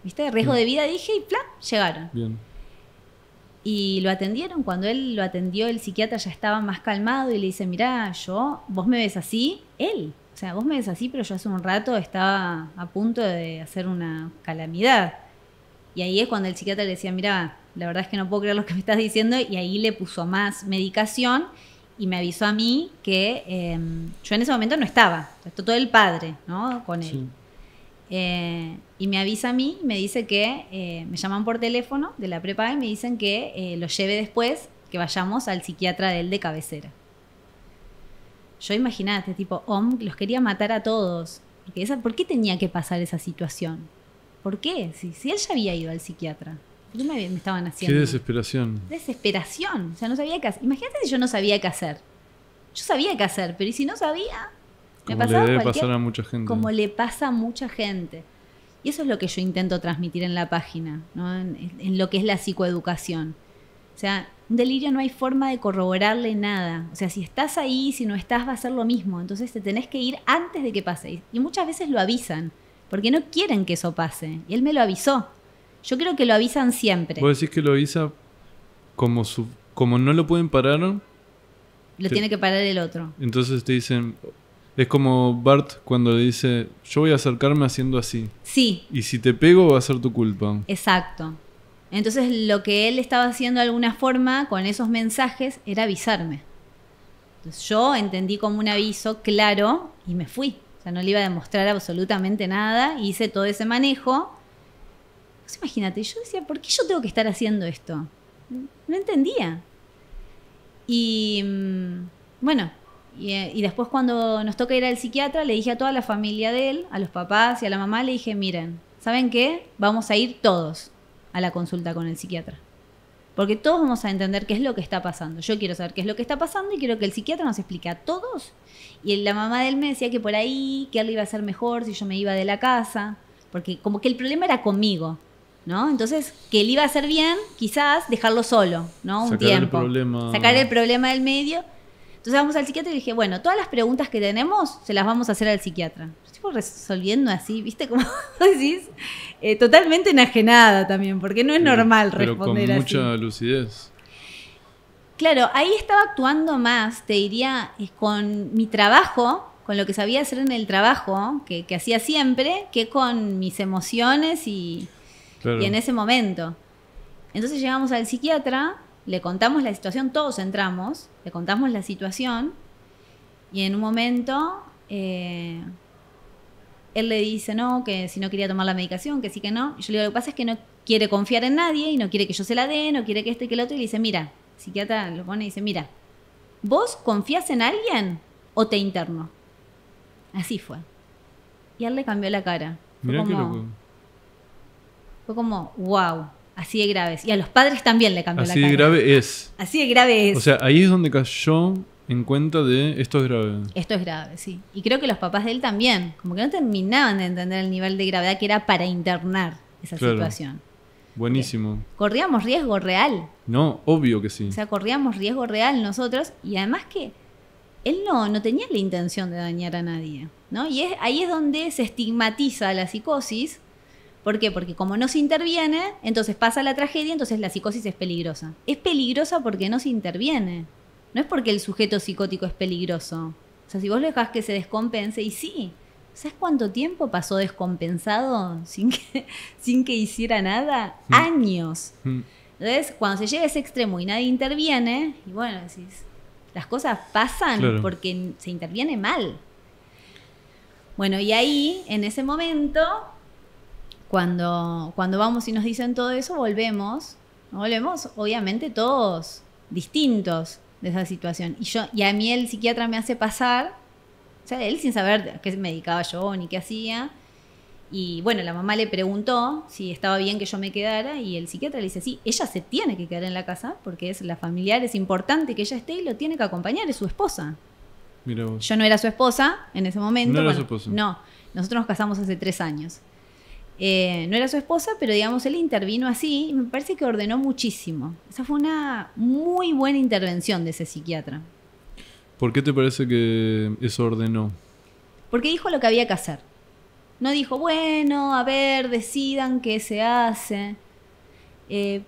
¿Viste? Riesgo de vida dije y ¡plá! Llegaron. Bien. Y lo atendieron. Cuando él lo atendió, el psiquiatra ya estaba más calmado y le dice, mirá, vos me ves así, o sea, vos me ves así, pero yo hace un rato estaba a punto de hacer una calamidad. Y ahí es cuando el psiquiatra le decía, mirá, la verdad es que no puedo creer lo que me estás diciendo, y ahí le puso más medicación y me avisó a mí que yo en ese momento no estaba, estuvo todo el padre, ¿no? Con él. Sí. Y me avisa a mí, me dice que me llaman por teléfono de la prepaga y me dicen que lo lleve después, que vayamos al psiquiatra de él de cabecera. Yo imagínate, tipo, los quería matar a todos. ¿Por qué tenía que pasar esa situación? ¿Por qué? Si él ya había ido al psiquiatra. ¿Por qué me estaban haciendo? Qué desesperación. Desesperación. O sea, no sabía qué hacer. Imagínate si yo no sabía qué hacer. Yo sabía qué hacer, pero ¿y si no sabía? Como le debe pasar a mucha gente. Como le pasa a mucha gente. Y eso es lo que yo intento transmitir en la página, ¿no? En lo que es la psicoeducación. O sea, un delirio no hay forma de corroborarle nada. O sea, si estás ahí, si no estás, va a ser lo mismo. Entonces te tenés que ir antes de que pase. Y muchas veces lo avisan, porque no quieren que eso pase. Y él me lo avisó. Yo creo que lo avisan siempre. ¿Vos decís que lo avisa como no lo pueden parar? Lo tiene que parar el otro. Entonces te dicen... Es como Bart cuando le dice, yo voy a acercarme haciendo así. Sí. Y si te pego va a ser tu culpa. Exacto. Entonces lo que él estaba haciendo de alguna forma con esos mensajes era avisarme. Entonces yo entendí como un aviso claro y me fui. O sea, no le iba a demostrar absolutamente nada. Hice todo ese manejo. Pues imagínate, yo decía, ¿por qué yo tengo que estar haciendo esto? No entendía. Y bueno... Y después cuando nos toca ir al psiquiatra, le dije a toda la familia de él, a los papás y a la mamá, le dije, miren, ¿saben qué? Vamos a ir todos a la consulta con el psiquiatra. Porque todos vamos a entender qué es lo que está pasando. Yo quiero saber qué es lo que está pasando y quiero que el psiquiatra nos explique a todos. Y la mamá de él me decía que por ahí, que él iba a ser mejor si yo me iba de la casa. Porque como que el problema era conmigo, ¿no? Entonces, que él iba a hacer bien, quizás dejarlo solo, ¿no? Un tiempo. Sacar el problema del medio. Entonces vamos al psiquiatra y le dije, bueno, todas las preguntas que tenemos se las vamos a hacer al psiquiatra. Yo estoy resolviendo así, ¿viste? Como decís, totalmente enajenada también, porque no es normal responder así. Pero con mucha lucidez. Claro, ahí estaba actuando más, te diría, con mi trabajo, con lo que sabía hacer en el trabajo, que hacía siempre, que con mis emociones y en ese momento. Entonces llegamos al psiquiatra... Le contamos la situación, todos entramos, le contamos la situación y en un momento él le dice no, que si no quería tomar la medicación, que sí que no. Y yo le digo, lo que pasa es que no quiere confiar en nadie y no quiere que yo se la dé, no quiere que esto y que el otro. Y le dice, mira, el psiquiatra lo pone y dice, mira, ¿vos confías en alguien o te interno? Así fue. Y a él le cambió la cara. Mirá qué loco. Fue como, wow. Así de graves. Y a los padres también le cambió la cara. Así de grave es. Así de grave es. O sea, ahí es donde cayó en cuenta de esto es grave. Esto es grave, sí. Y creo que los papás de él también. Como que no terminaban de entender el nivel de gravedad que era para internar esa situación. Buenísimo. Corríamos riesgo real. No, obvio que sí. O sea, corríamos riesgo real nosotros. Y además que él no tenía la intención de dañar a nadie, ¿no? Y ahí es donde se estigmatiza la psicosis. ¿Por qué? Porque como no se interviene, entonces pasa la tragedia, entonces la psicosis es peligrosa. Es peligrosa porque no se interviene. No es porque el sujeto psicótico es peligroso. O sea, si vos lo dejás que se descompense, y sí, ¿sabes cuánto tiempo pasó descompensado sin que hiciera nada? Años. Entonces, cuando se llega a ese extremo y nadie interviene, y bueno, decís, las cosas pasan porque se interviene mal. Bueno, y ahí, en ese momento... Cuando vamos y nos dicen todo eso, volvemos obviamente todos distintos de esa situación. Y a mí el psiquiatra me hace pasar, o sea, él sin saber a qué me dedicaba yo ni qué hacía, Y bueno, la mamá le preguntó si estaba bien que yo me quedara y el psiquiatra le dice, sí, ella se tiene que quedar en la casa porque es la familiar, es importante que ella esté y lo tiene que acompañar, es su esposa. Mira vos. Yo no era su esposa en ese momento. No era bueno, su esposa. No, nosotros nos casamos hace 3 años. No era su esposa, pero digamos, él intervino así y me parece que ordenó muchísimo. Esa fue una muy buena intervención de ese psiquiatra. ¿Por qué te parece que eso ordenó? Porque dijo lo que había que hacer. No dijo, bueno, a ver, decidan qué se hace.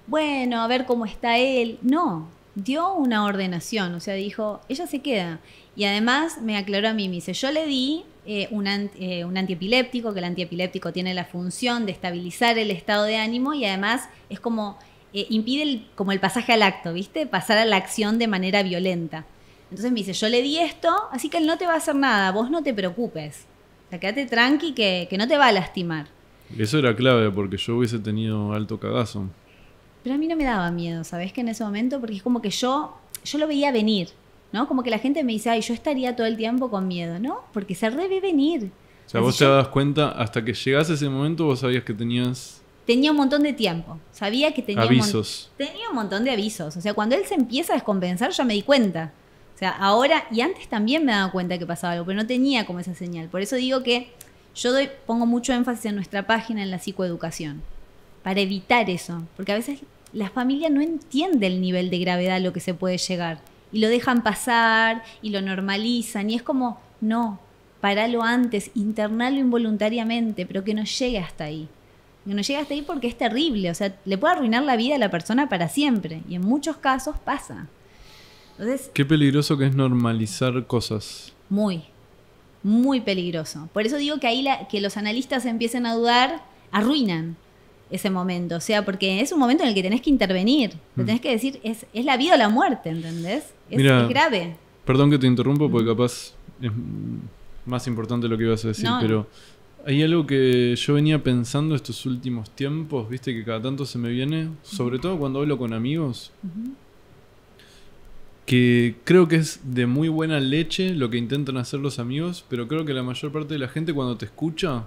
Bueno, a ver cómo está él. No, dio una ordenación. O sea, dijo, ella se queda. Y además me aclaró a mí, me dice, yo le di un antiepiléptico, que el antiepiléptico tiene la función de estabilizar el estado de ánimo y además es como, impide como el pasaje al acto, ¿viste? Pasar a la acción de manera violenta. Entonces me dice, yo le di esto, así que él no te va a hacer nada, vos no te preocupes. O sea, quédate tranqui que no te va a lastimar. Eso era clave porque yo hubiese tenido alto cagazo. Pero a mí no me daba miedo, ¿sabés? Que en ese momento, porque es como que yo lo veía venir, ¿no? Como que la gente me dice, ay, yo estaría todo el tiempo con miedo, ¿no? Porque se revé venir. O sea, vos te das cuenta, hasta que llegás a ese momento, vos sabías que tenías... Tenía un montón de tiempo. Sabía que tenía avisos. Tenía un montón de avisos. O sea, cuando él se empieza a descompensar, ya me di cuenta. O sea, ahora, y antes también me daba cuenta que pasaba algo, pero no tenía como esa señal. Por eso digo que yo pongo mucho énfasis en nuestra página, en la psicoeducación, para evitar eso. Porque a veces la familia no entiende el nivel de gravedad a lo que se puede llegar. Y lo dejan pasar, y lo normalizan. Y es como, no, paralo antes, internalo involuntariamente, pero que no llegue hasta ahí. Que no llegue hasta ahí porque es terrible. O sea, le puede arruinar la vida a la persona para siempre. Y en muchos casos pasa. Entonces, qué peligroso que es normalizar cosas. Muy, muy peligroso. Por eso digo que ahí que los analistas empiecen a dudar, arruinan ese momento. O sea, porque es un momento en el que tenés que intervenir. Lo tenés que decir, es la vida o la muerte, ¿entendés? Es grave. Perdón que te interrumpo porque capaz es más importante lo que ibas a decir, No. pero hay algo que yo venía pensando estos últimos tiempos, viste, que cada tanto se me viene, sobre todo cuando hablo con amigos, que creo que es de muy buena leche lo que intentan hacer los amigos, pero creo que la mayor parte de la gente cuando te escucha,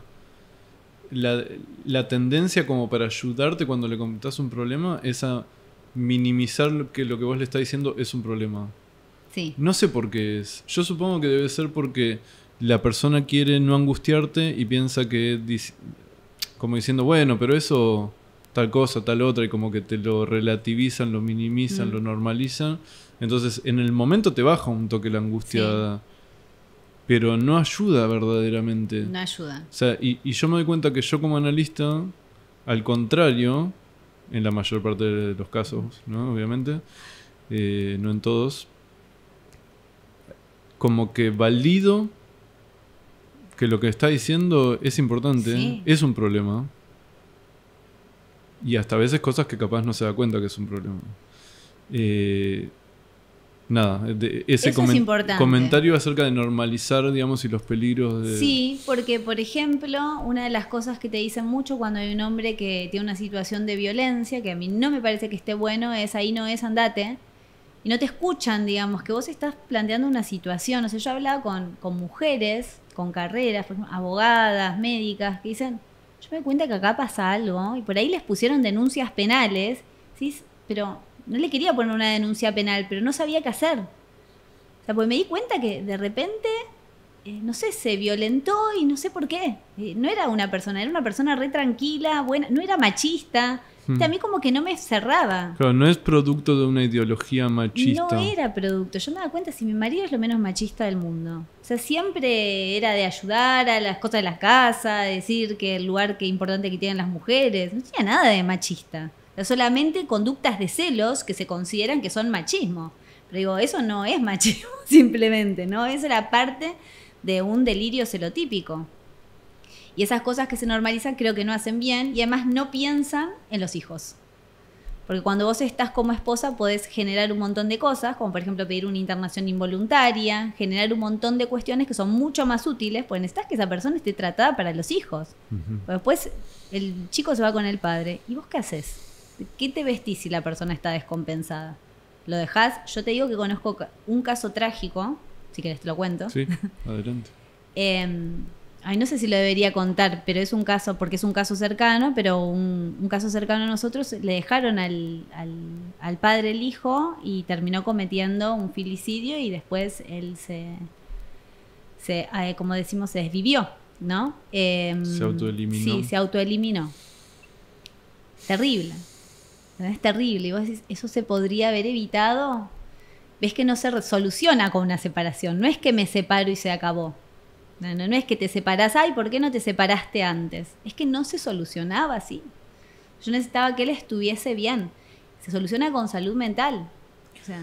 la tendencia como para ayudarte cuando le comentás un problema es a minimizar lo que vos le estás diciendo es un problema. Sí. No sé por qué es. Yo supongo que debe ser porque la persona quiere no angustiarte y piensa que, como diciendo, bueno, pero eso, tal cosa, tal otra, y como que te lo relativizan, lo minimizan, lo normalizan. Entonces, en el momento te baja un toque la angustia, sí, pero no ayuda verdaderamente. No ayuda. O sea, y yo me doy cuenta que yo como analista, al contrario, en la mayor parte de los casos, ¿no? Obviamente, no en todos, como que valido que lo que está diciendo es importante, sí, es un problema, y hasta a veces cosas que capaz no se da cuenta que es un problema. Nada, ese eso es importante. Comentario acerca de normalizar, digamos, y los peligros de... Sí, porque, por ejemplo, una de las cosas que te dicen mucho cuando hay un hombre que tiene una situación de violencia, que a mí no me parece que esté bueno, es ahí no es, andate. Y no te escuchan, digamos, que vos estás planteando una situación. O sea, yo he hablado con mujeres, con carreras, por ejemplo, abogadas, médicas, que dicen, yo me doy cuenta que acá pasa algo, y por ahí les pusieron denuncias penales, ¿sí? Pero no le quería poner una denuncia penal, pero no sabía qué hacer. O sea, porque me di cuenta que de repente, no sé, se violentó y no sé por qué. No era una persona, era una persona re tranquila, buena, no era machista. A mí como que no me cerraba. Claro, no es producto de una ideología machista. No era producto. Yo me daba cuenta, si mi marido es lo menos machista del mundo. O sea, siempre era de ayudar a las cosas de la casa, de decir que el lugar que importante que tienen las mujeres. No tenía nada de machista. O sea, solamente conductas de celos que se consideran que son machismo. Pero digo, eso no es machismo, simplemente, ¿no? Eso era parte de un delirio celotípico. Y esas cosas que se normalizan creo que no hacen bien y además no piensan en los hijos. Porque cuando vos estás como esposa podés generar un montón de cosas, como por ejemplo pedir una internación involuntaria, generar un montón de cuestiones que son mucho más útiles, porque necesitas que esa persona esté tratada para los hijos. Porque después el chico se va con el padre. ¿Y vos qué haces? ¿Qué te vestís si la persona está descompensada? ¿Lo dejás? Yo te digo que conozco un caso trágico, si querés te lo cuento. Sí, adelante. Ay, no sé si lo debería contar, pero es un caso, porque es un caso cercano, pero un caso cercano a nosotros, le dejaron al padre el hijo y terminó cometiendo un filicidio y después él como decimos, se desvivió, ¿no? Se autoeliminó. Sí, se autoeliminó. Terrible. Es terrible. Y vos decís, ¿eso se podría haber evitado? Ves que no se soluciona con una separación. No es que me separo y se acabó. No es que te separás, ay, ¿por qué no te separaste antes? Es que no se solucionaba así. Yo necesitaba que él estuviese bien. Se soluciona con salud mental. O sea,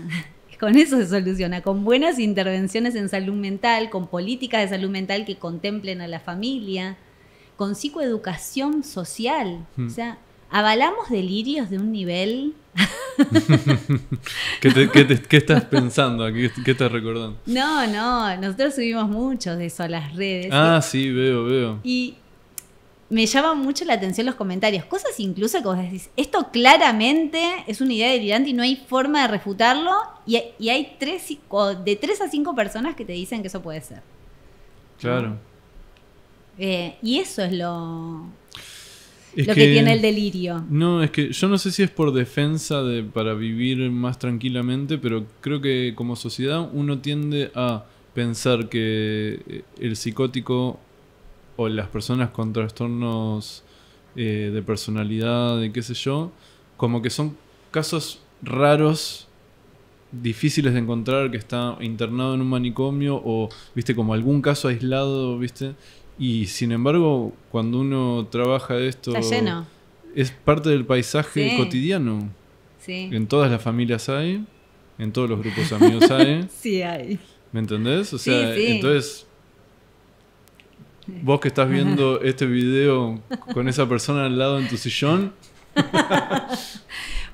con eso se soluciona, con buenas intervenciones en salud mental, con políticas de salud mental que contemplen a la familia, con psicoeducación social. O sea, avalamos delirios de un nivel... ¿Qué estás pensando? ¿Qué estás recordando? No, nosotros subimos muchos de eso a las redes. Ah, sí, veo. Y me llaman mucho la atención los comentarios, cosas incluso que vos decís, esto claramente es una idea delirante y no hay forma de refutarlo, y hay de 3 a 5 personas que te dicen que eso puede ser. Claro. Y eso es lo que tiene el delirio. No, es que yo no sé si es por defensa para vivir más tranquilamente, pero creo que como sociedad uno tiende a pensar que el psicótico o las personas con trastornos de personalidad, de qué sé yo, como que son casos raros, difíciles de encontrar, que está internado en un manicomio o, viste, como algún caso aislado, viste. Y sin embargo, cuando uno trabaja esto, está lleno. Es parte del paisaje cotidiano. Sí. En todas las familias hay, en todos los grupos amigos hay. Sí hay. ¿Me entendés? O sea, sí. Entonces, vos que estás viendo este video con esa persona al lado en tu sillón.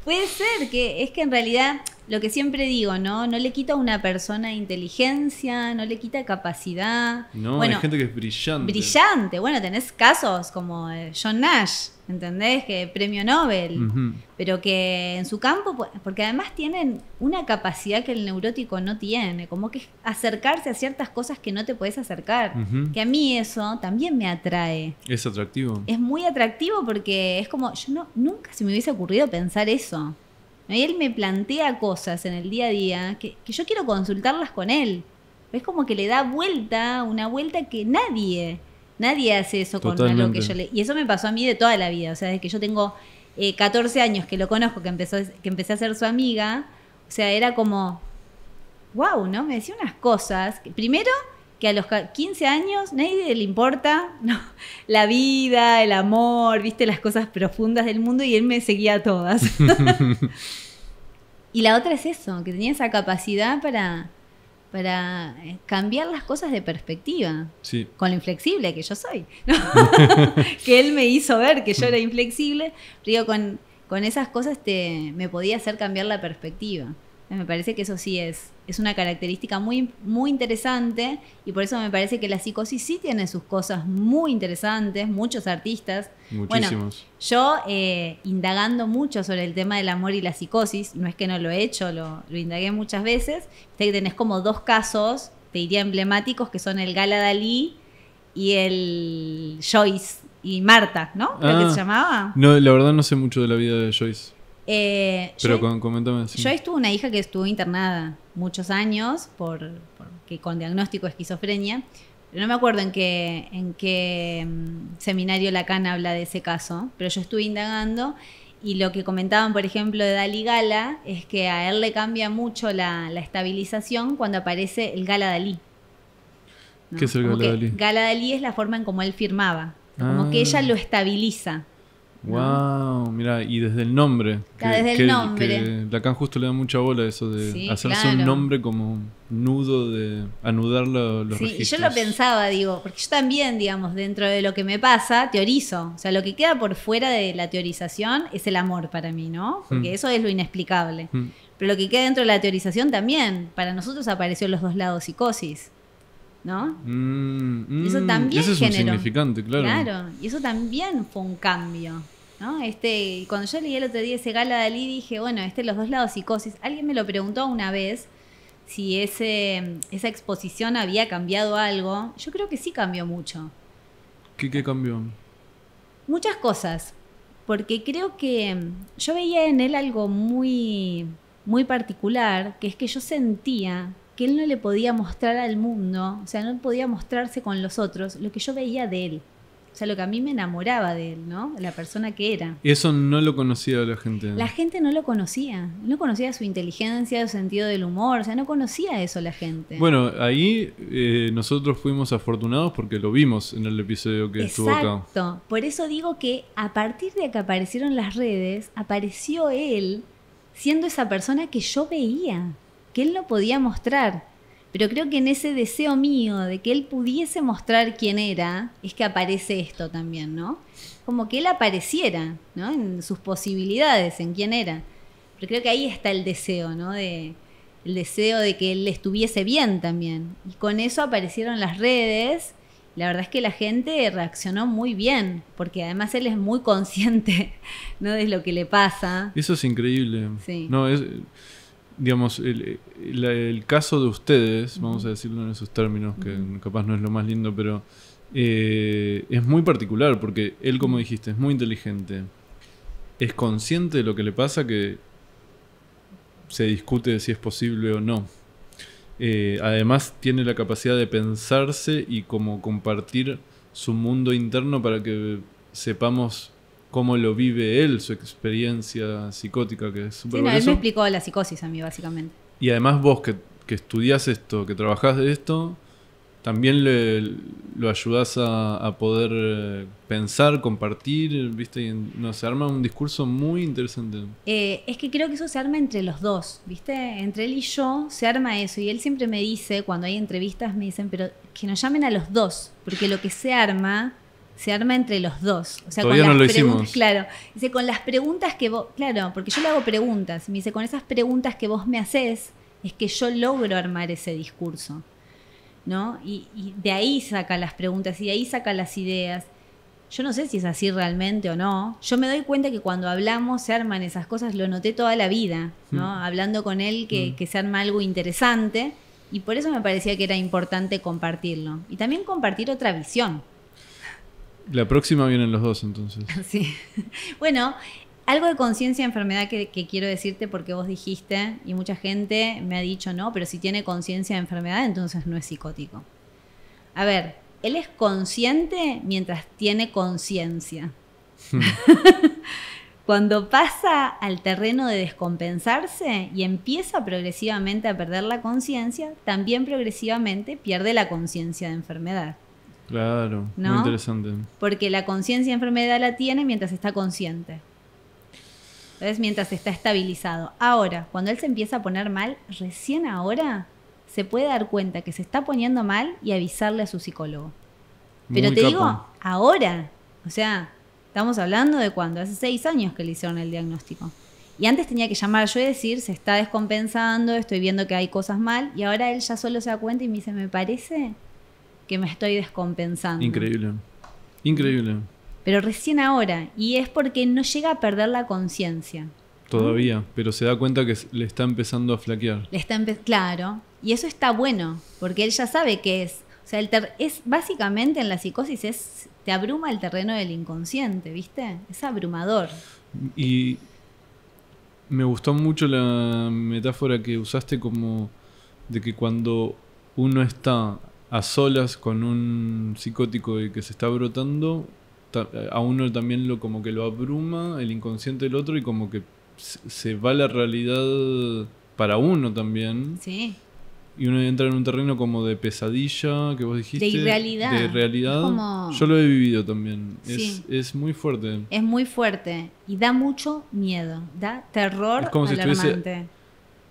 Puede ser, que es que en realidad, lo que siempre digo, ¿no? No le quita a una persona inteligencia, no le quita capacidad. No, bueno, hay gente que es brillante. Brillante. Bueno, tenés casos como John Nash, ¿entendés? Que premio Nobel. Uh-huh. Pero que en su campo, porque además tienen una capacidad que el neurótico no tiene, como que es acercarse a ciertas cosas que no te podés acercar. Uh-huh. Que a mí eso también me atrae. Es atractivo. Es muy atractivo porque es como, nunca se me hubiese ocurrido pensar eso. Y él me plantea cosas en el día a día que yo quiero consultarlas con él. Es como que le da una vuelta que nadie hace eso. Totalmente. Con lo que yo le... Y eso me pasó a mí de toda la vida. O sea, desde que yo tengo 14 años que lo conozco, que empecé a ser su amiga, o sea, era como, wow, ¿no? Me decía unas cosas. Primero, que a los 15 años nadie le importa, ¿no? La vida, el amor, viste, las cosas profundas del mundo, y él me seguía a todas. Y la otra es eso, que tenía esa capacidad para cambiar las cosas de perspectiva. Sí. Con lo inflexible que yo soy, ¿no? Que él me hizo ver que yo era inflexible, pero digo, con esas cosas me podía hacer cambiar la perspectiva. Me parece que eso sí es una característica muy, muy interesante, y por eso me parece que la psicosis sí tiene sus cosas muy interesantes, muchos artistas. Muchísimos. Bueno, yo indagando mucho sobre el tema del amor y la psicosis, no es que no lo he hecho, lo indagué muchas veces. Tenés como 2 casos, te diría emblemáticos, que son el Gala Dalí y el Joyce y Marta, ¿no? Creo que se llamaba. No, la verdad no sé mucho de la vida de Joyce. Pero coméntame. Sí. Joyce tuvo una hija que estuvo internada muchos años con diagnóstico de esquizofrenia, pero no me acuerdo en qué seminario Lacan habla de ese caso, pero yo estuve indagando, y lo que comentaban, por ejemplo, de Dalí Gala, es que a él le cambia mucho la estabilización cuando aparece el Gala Dalí, ¿no? ¿Qué es el Gala Dalí? Gala Dalí es la forma en cómo él firmaba, como que ella lo estabiliza. Wow, mira, y desde el nombre. Desde el nombre. Que Lacan justo le da mucha bola a eso de hacerse claro. un nombre como nudo, de anudar los registros. Y yo lo pensaba, porque yo también, digamos, dentro de lo que me pasa, teorizo. O sea, lo que queda por fuera de la teorización es el amor para mí, ¿no? Porque eso es lo inexplicable. Pero lo que queda dentro de la teorización también, para nosotros apareció los 2 lados psicosis, ¿no? Y eso también es generó. Un significante, claro. Claro, y eso también fue un cambio, ¿no? Cuando yo leí el otro día ese Gala Dalí, dije, bueno, los 2 lados psicosis. Alguien me lo preguntó una vez si esa exposición había cambiado algo. Yo creo que sí cambió mucho. ¿Qué cambió? Muchas cosas, porque creo que yo veía en él algo muy, muy particular, que es que yo sentía que él no le podía mostrar al mundo, o sea, no podía mostrarse con los otros lo que yo veía de él. O sea, lo que a mí me enamoraba de él, ¿no? La persona que era. Y eso no lo conocía la gente. La gente no lo conocía. No conocía su inteligencia, su sentido del humor. O sea, no conocía eso la gente. Bueno, ahí nosotros fuimos afortunados porque lo vimos en el episodio que estuvo acá. Exacto. Por eso digo que a partir de que aparecieron las redes, apareció él siendo esa persona que yo veía, que él no podía mostrar. Pero creo que en ese deseo mío de que él pudiese mostrar quién era, es que aparece esto también, ¿no? Como que él apareciera, ¿no? En sus posibilidades, en quién era. Pero creo que ahí está el deseo, ¿no? El deseo de que él estuviese bien también. Y con eso aparecieron las redes. La verdad es que la gente reaccionó muy bien, porque además él es muy consciente, ¿no? De lo que le pasa. Eso es increíble. Sí. No, digamos, el caso de ustedes, vamos a decirlo en esos términos, que capaz no es lo más lindo, pero es muy particular, porque él, como dijiste, es muy inteligente. Es consciente de lo que le pasa, que se discute de si es posible o no. Además, tiene la capacidad de pensarse y como compartir su mundo interno para que sepamos cómo lo vive él, su experiencia psicótica, que es súper valioso. Él me explicó la psicosis a mí, básicamente. Y además vos, que estudiás esto, que trabajás de esto, también lo ayudás a poder pensar, compartir, ¿viste? Y se arma un discurso muy interesante. Es que creo que eso se arma entre los dos, ¿viste? Entre él y yo se arma eso. Y él siempre me dice, cuando hay entrevistas, me dicen, pero que nos llamen a los dos, porque lo que se arma entre los dos. O sea, todavía con no las lo hicimos. Claro. Dice, con las preguntas que vos... Claro, porque yo le hago preguntas. Me dice, con esas preguntas que vos me haces, es que yo logro armar ese discurso, ¿no? Y de ahí saca las preguntas y de ahí saca las ideas. Yo no sé si es así realmente o no. Yo me doy cuenta que cuando hablamos se arman esas cosas, lo noté toda la vida, ¿no? Hablando con él que se arma algo interesante, y por eso me parecía que era importante compartirlo. Y también compartir otra visión. La próxima vienen los dos, entonces. Sí. Bueno, algo de conciencia de enfermedad que quiero decirte, porque vos dijiste, y mucha gente me ha dicho, no, pero si tiene conciencia de enfermedad, entonces no es psicótico. A ver, él es consciente mientras tiene conciencia. Cuando pasa al terreno de descompensarse y empieza progresivamente a perder la conciencia, también progresivamente pierde la conciencia de enfermedad. Claro, ¿no? Muy interesante. Porque la conciencia de enfermedad la tiene mientras está consciente. Entonces, mientras está estabilizado. Ahora, cuando él se empieza a poner mal, recién ahora se puede dar cuenta que se está poniendo mal y avisarle a su psicólogo. Pero Muy te capo. digo, ahora. O sea, estamos hablando de cuando hace 6 años que le hicieron el diagnóstico. Y antes tenía que llamar yo y decir, se está descompensando, estoy viendo que hay cosas mal. Y ahora él ya solo se da cuenta y me dice, me parece que me estoy descompensando. Increíble. Increíble. Pero recién ahora. Y es porque no llega a perder la conciencia. Todavía, pero se da cuenta que le está empezando a flaquear. Claro. Y eso está bueno, porque él ya sabe qué es. O sea, es básicamente en la psicosis te abruma el terreno del inconsciente, ¿viste? Es abrumador. Y me gustó mucho la metáfora que usaste, como de que cuando uno está a solas con un psicótico y que se está brotando, a uno también como que lo abruma el inconsciente del otro, y como que se va la realidad para uno también. Sí. Y uno entra en un terreno como de pesadilla, que vos dijiste. De irrealidad. De realidad. Como... Yo lo he vivido también. Sí. Es muy fuerte. Es muy fuerte. Y da mucho miedo. Da terror es como alarmante. Si estuviese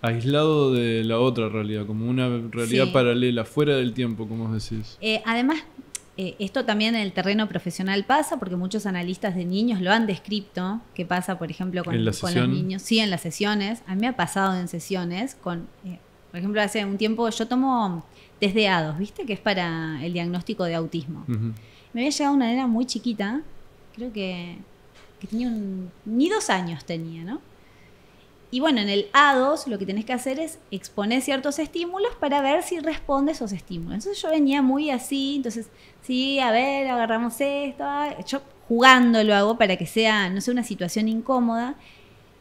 aislado de la otra realidad. Como una realidad paralela, fuera del tiempo, como vos decís. Además, esto también en el terreno profesional pasa, porque muchos analistas de niños lo han descrito. ¿Qué pasa, por ejemplo, con los niños? Sí, en las sesiones. A mí me ha pasado en sesiones con... por ejemplo, hace un tiempo yo tomo test de A2, ¿viste? Que es para el diagnóstico de autismo. Me había llegado una nena muy chiquita, creo que tenía ni 2 años tenía, ¿no? Y bueno, en el A2 lo que tenés que hacer es exponer ciertos estímulos para ver si responde esos estímulos. Entonces yo venía muy así, entonces, sí, a ver, agarramos esto. Yo jugando lo hago para que sea, no sea una situación incómoda.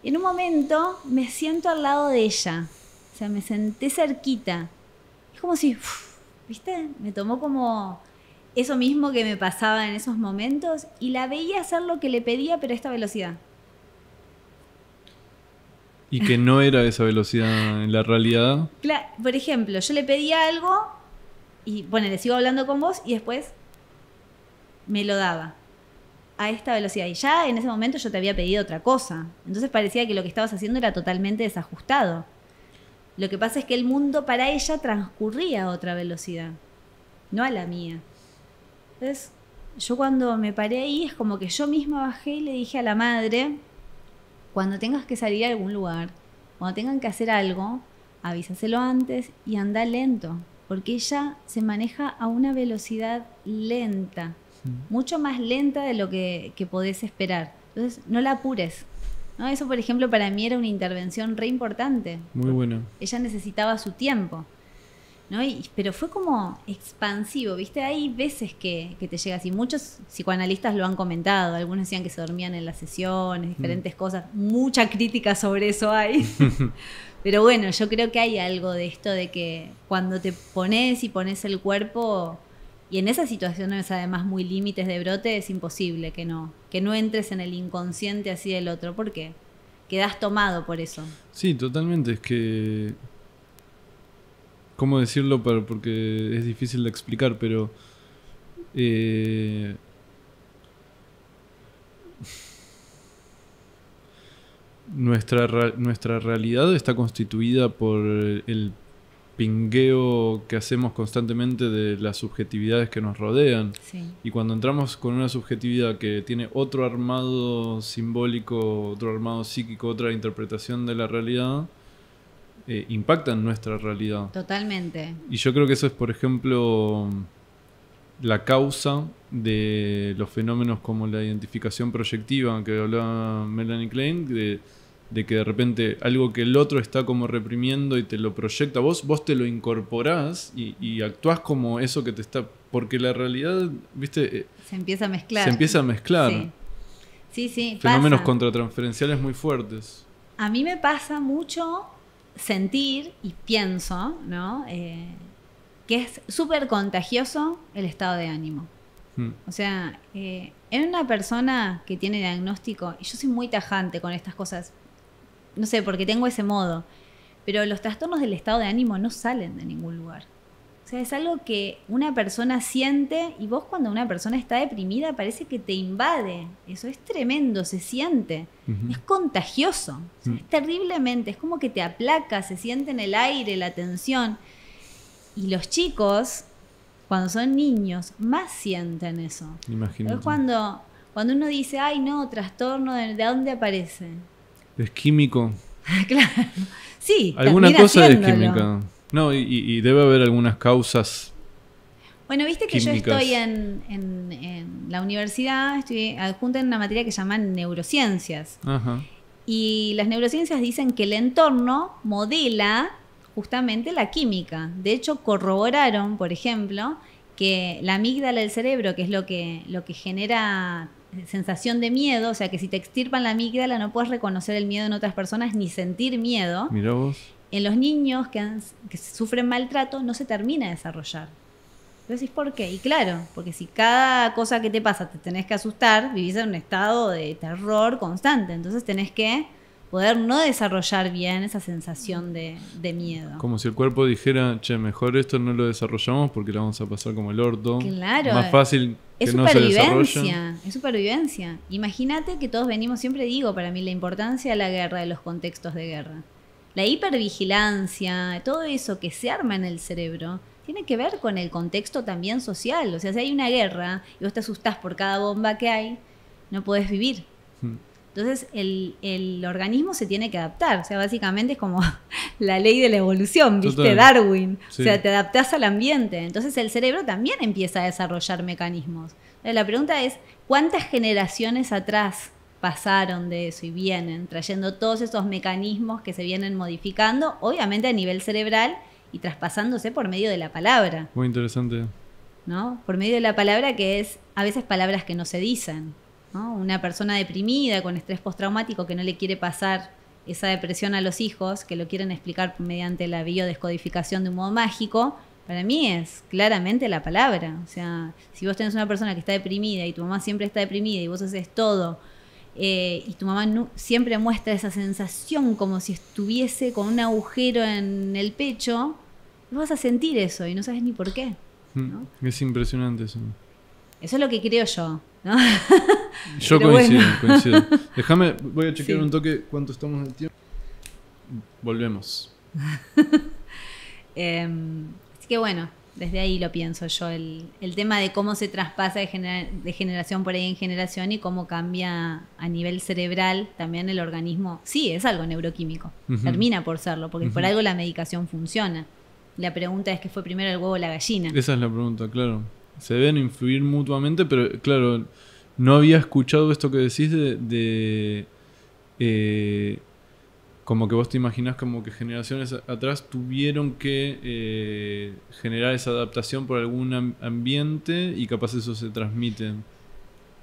En un momento me siento al lado de ella, o sea, me senté cerquita. Es como si, ¿viste? Me tomó como eso mismo que me pasaba en esos momentos y la veía hacer lo que le pedía, pero a esta velocidad. Y que no era esa velocidad en la realidad. Claro, por ejemplo, yo le pedía algo y, bueno, le sigo hablando con vos y después me lo daba a esta velocidad. Y ya en ese momento yo te había pedido otra cosa. Entonces parecía que lo que estabas haciendo era totalmente desajustado. Lo que pasa es que el mundo para ella transcurría a otra velocidad, no a la mía. Entonces, yo cuando me paré ahí es como que yo misma bajé y le dije a la madre: cuando tengas que salir a algún lugar, cuando tengan que hacer algo, avísaselo antes y anda lento, porque ella se maneja a una velocidad lenta, mucho más lenta de lo que podés esperar. Entonces, no la apures, ¿no? Eso, por ejemplo, para mí era una intervención re importante. Muy buena. Ella necesitaba su tiempo, ¿no? Pero fue como expansivo, ¿viste? Hay veces que te llega así. Muchos psicoanalistas lo han comentado. Algunos decían que se dormían en las sesiones, diferentes cosas. Mucha crítica sobre eso hay. Pero bueno, yo creo que hay algo de esto de que cuando te pones y pones el cuerpo, y en esas situaciones además muy límites de brote, es imposible que no entres en el inconsciente así del otro. ¿Por qué? Quedás tomado por eso. Sí, totalmente. Es que... ¿Cómo decirlo? Porque es difícil de explicar, pero... Nuestra realidad está constituida por el pingueo que hacemos constantemente de las subjetividades que nos rodean. Sí. Y cuando entramos con una subjetividad que tiene otro armado simbólico, otro armado psíquico, otra interpretación de la realidad, impacta en nuestra realidad. Totalmente. Y yo creo que eso es, por ejemplo, la causa de los fenómenos como la identificación proyectiva que hablaba Melanie Klein, de que de repente algo que el otro está como reprimiendo y te lo proyecta, vos te lo incorporás y actuás como eso que te está... Porque la realidad, ¿viste? Se empieza a mezclar. Se empieza a mezclar. Sí, fenómenos pasa. contratransferenciales muy fuertes. A mí me pasa mucho sentir y pienso, ¿no? Que es súper contagioso el estado de ánimo. O sea, en una persona que tiene diagnóstico, y yo soy muy tajante con estas cosas, no sé, porque tengo ese modo, pero los trastornos del estado de ánimo no salen de ningún lugar. O sea, es algo que una persona siente, y vos cuando una persona está deprimida parece que te invade. Eso es tremendo, se siente. Es contagioso, o sea, es terriblemente, es como que te aplaca, se siente en el aire la tensión. Y los chicos, cuando son niños, más sienten eso. Imagínate. Es cuando uno dice, ay no, trastorno, ¿de dónde aparece? Es químico. Claro, sí. Alguna cosa es haciéndolo. química. No, y debe haber algunas causas. Bueno, viste que químicas. Yo estoy en la universidad, estoy adjunta en una materia que se llama neurociencias. Ajá. Y las neurociencias dicen que el entorno modela justamente la química. De hecho, corroboraron, por ejemplo, que la amígdala del cerebro, que es lo que genera sensación de miedo, o sea que si te extirpan la amígdala no puedes reconocer el miedo en otras personas ni sentir miedo. Mirá vos. En los niños que sufren maltrato no se termina de desarrollar. Entonces, ¿por qué? Y claro, porque si cada cosa que te pasa te tenés que asustar, vivís en un estado de terror constante. Entonces tenés que poder no desarrollar bien esa sensación de miedo. Como si el cuerpo dijera, che, mejor esto no lo desarrollamos porque la vamos a pasar como el orto. Claro. Más fácil que Es no se desarrolle. supervivencia, es supervivencia. Imagínate que todos venimos, siempre digo para mí la importancia de la guerra, de los contextos de guerra. La hipervigilancia, todo eso que se arma en el cerebro, tiene que ver con el contexto también social. O sea, si hay una guerra y vos te asustás por cada bomba que hay, no podés vivir. Entonces, el organismo se tiene que adaptar. O sea, básicamente es como la ley de la evolución, ¿viste? Total. Darwin. Sí. O sea, te adaptás al ambiente. Entonces, el cerebro también empieza a desarrollar mecanismos. La pregunta es, ¿cuántas generaciones atrás pasaron de eso y vienen trayendo todos esos mecanismos que se vienen modificando, obviamente a nivel cerebral y traspasándose por medio de la palabra. Muy interesante. ¿No? Por medio de la palabra, que es a veces palabras que no se dicen, ¿no? Una persona deprimida con estrés postraumático que no le quiere pasar esa depresión a los hijos, que lo quieren explicar mediante la biodescodificación de un modo mágico, para mí es claramente la palabra. O sea, si vos tenés una persona que está deprimida y tu mamá siempre está deprimida y vos haces todo, y tu mamá siempre muestra esa sensación como si estuviese con un agujero en el pecho, vas a sentir eso y no sabes ni por qué, ¿no? Es impresionante eso. Eso es lo que creo yo, ¿no? Yo coincido. Déjame, voy a chequear un toque cuánto estamos de tiempo. Volvemos. Así que bueno, desde ahí lo pienso yo, el tema de cómo se traspasa de generación por ahí en generación y cómo cambia a nivel cerebral también el organismo. Sí, es algo neuroquímico, termina por serlo, porque por algo la medicación funciona. La pregunta es, ¿qué fue primero, el huevo o la gallina? Esa es la pregunta, claro. Se deben influir mutuamente, pero claro, no había escuchado esto que decís de como que vos te imaginás como que generaciones atrás tuvieron que generar esa adaptación por algún ambiente y capaz eso se transmite.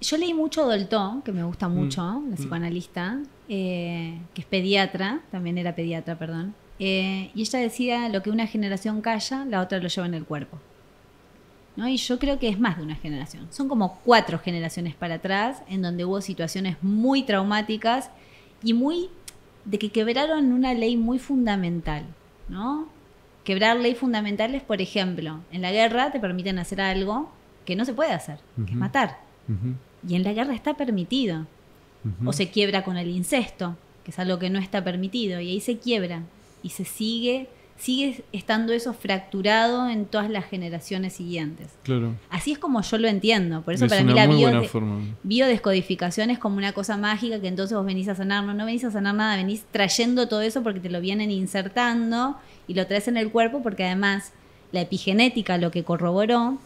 Yo leí mucho Dolto, que me gusta mucho, la psicoanalista, que es pediatra, también era pediatra, perdón. Y ella decía, lo que una generación calla, la otra lo lleva en el cuerpo, ¿no? Y yo creo que es más de una generación. Son como 4 generaciones para atrás, en donde hubo situaciones muy traumáticas y de que quebraron una ley muy fundamental, ¿no? Quebrar ley fundamental es, por ejemplo, en la guerra te permiten hacer algo que no se puede hacer, que es matar. Y en la guerra está permitido. O se quiebra con el incesto, que es algo que no está permitido, y ahí se quiebra. Y se sigue estando eso fracturado en todas las generaciones siguientes. Claro. Así es como yo lo entiendo. Por eso para mí la biodescodificación es como una cosa mágica, que entonces vos venís a sanar. No venís a sanar nada, venís trayendo todo eso porque te lo vienen insertando y lo traes en el cuerpo, porque además la epigenética lo que corroboró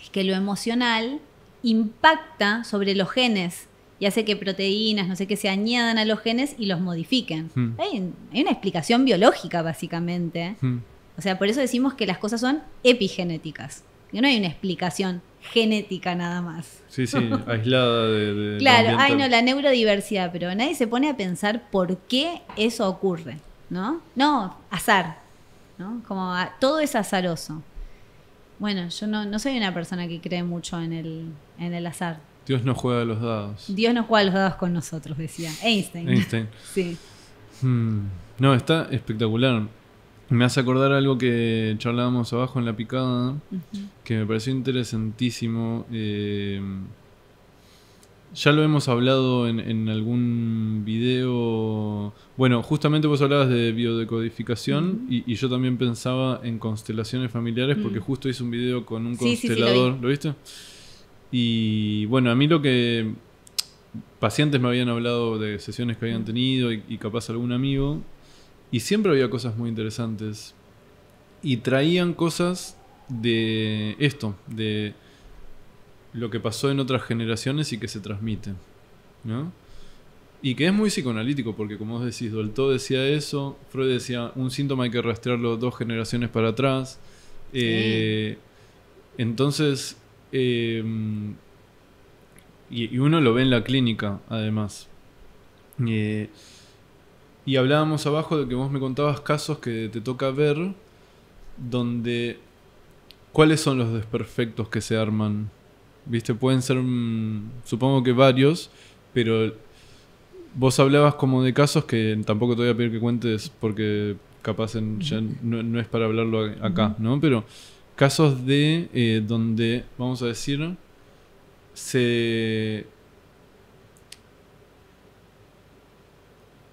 es que lo emocional impacta sobre los genes y hace que proteínas, no sé qué, se añadan a los genes y los modifiquen. Hay una explicación biológica, básicamente. O sea, por eso decimos que las cosas son epigenéticas. Que no hay una explicación genética nada más. Sí, aislada de claro, la neurodiversidad, pero nadie se pone a pensar por qué eso ocurre, ¿no? No, azar, ¿no? Como todo es azaroso. Bueno, yo no soy una persona que cree mucho en el azar. Dios no juega a los dados. Dios no juega a los dados con nosotros, decía Einstein. Sí. No, está espectacular. Me hace acordar algo que charlábamos abajo en la picada, que me pareció interesantísimo. Ya lo hemos hablado en algún video. Bueno, justamente vos hablabas de biodecodificación y yo también pensaba en constelaciones familiares, porque justo hice un video con un constelador. ¿Lo viste? Y bueno, a mí lo que pacientes me habían hablado de sesiones que habían tenido y capaz algún amigo, y siempre había cosas muy interesantes. Y traían cosas de esto, de lo que pasó en otras generaciones y que se transmite, ¿no? Y que es muy psicoanalítico, porque como vos decís, Dolto decía eso, Freud decía, un síntoma hay que rastrearlo 2 generaciones para atrás. Entonces... y uno lo ve en la clínica, además. Y hablábamos abajo de que vos me contabas casos que te toca ver, donde... ¿Cuáles son los desperfectos que se arman? ¿Viste? Pueden ser, supongo que varios, pero vos hablabas como de casos que tampoco te voy a pedir que cuentes, porque capaz ya no es para hablarlo acá, ¿no? Pero... casos de donde, vamos a decir, se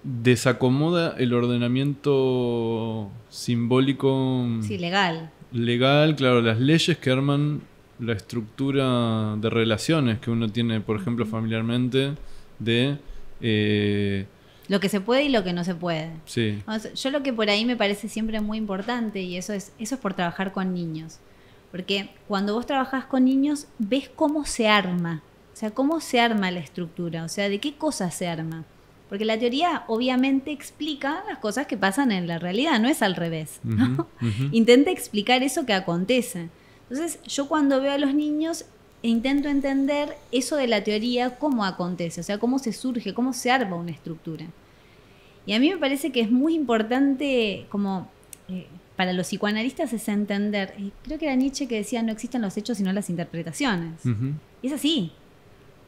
desacomoda el ordenamiento simbólico. Sí, legal. Legal, claro, las leyes que arman la estructura de relaciones que uno tiene, por ejemplo, familiarmente, de... lo que se puede y lo que no se puede. Sí. Yo lo que por ahí me parece siempre muy importante, y eso es por trabajar con niños. Porque cuando vos trabajás con niños, ves cómo se arma. O sea, ¿cómo se arma la estructura? O sea, ¿de qué cosas se arma? Porque la teoría obviamente explica las cosas que pasan en la realidad, no es al revés, ¿no? Intenta explicar eso que acontece. Entonces, yo cuando veo a los niños intento entender eso de la teoría, cómo acontece, o sea, cómo se surge, cómo se arma una estructura. Y a mí me parece que es muy importante, como para los psicoanalistas, es entender, creo que era Nietzsche que decía, no existen los hechos sino las interpretaciones. Y es así.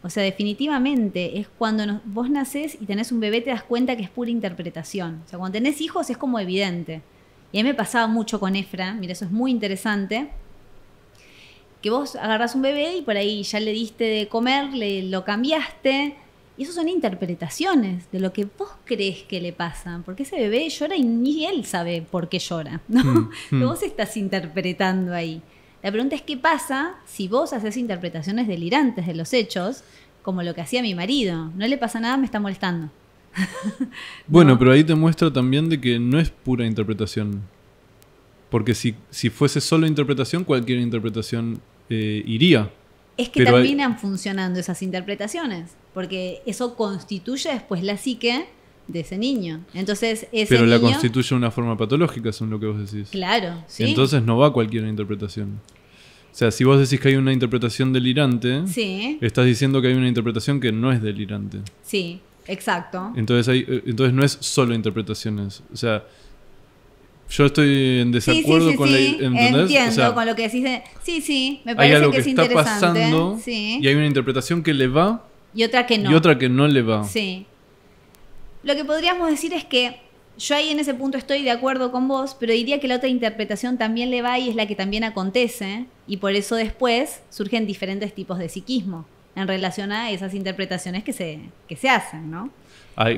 O sea, definitivamente es cuando vos nacés y tenés un bebé, te das cuenta que es pura interpretación. O sea, cuando tenés hijos es como evidente. Y a mí me pasaba mucho con Efra, mira, eso es muy interesante, que vos agarrás un bebé y por ahí ya le diste de comer, lo cambiaste, y eso son interpretaciones de lo que vos crees que le pasa, porque ese bebé llora y ni él sabe por qué llora, ¿no? Vos estás interpretando ahí. La pregunta es qué pasa si vos haces interpretaciones delirantes de los hechos, como lo que hacía mi marido. No le pasa nada, me está molestando. Bueno, ¿no? pero ahí te muestra también de que no es pura interpretación. Porque si fuese solo interpretación, cualquier interpretación iría. Es que pero terminan funcionando esas interpretaciones, porque eso constituye después la psique de ese niño. Entonces, ese pero la niño, constituye una forma patológica, según lo que vos decís. claro, sí. Entonces no va cualquier interpretación. O sea, si vos decís que hay una interpretación delirante, Sí, estás diciendo que hay una interpretación que no es delirante. sí, exacto. Entonces no es solo interpretaciones. O sea, yo estoy en desacuerdo con la... ¿Entendés? Entiendo O sea, con lo que decís. Sí, me hay parece algo que que es está interesante. pasando Sí. y hay una interpretación que le va Y otra que no. y otra que no le va. Sí. Lo que podríamos decir es que yo ahí en ese punto estoy de acuerdo con vos, pero diría que la otra interpretación también le va y es la que también acontece, y por eso después surgen diferentes tipos de psiquismo en relación a esas interpretaciones que se hacen, ¿no?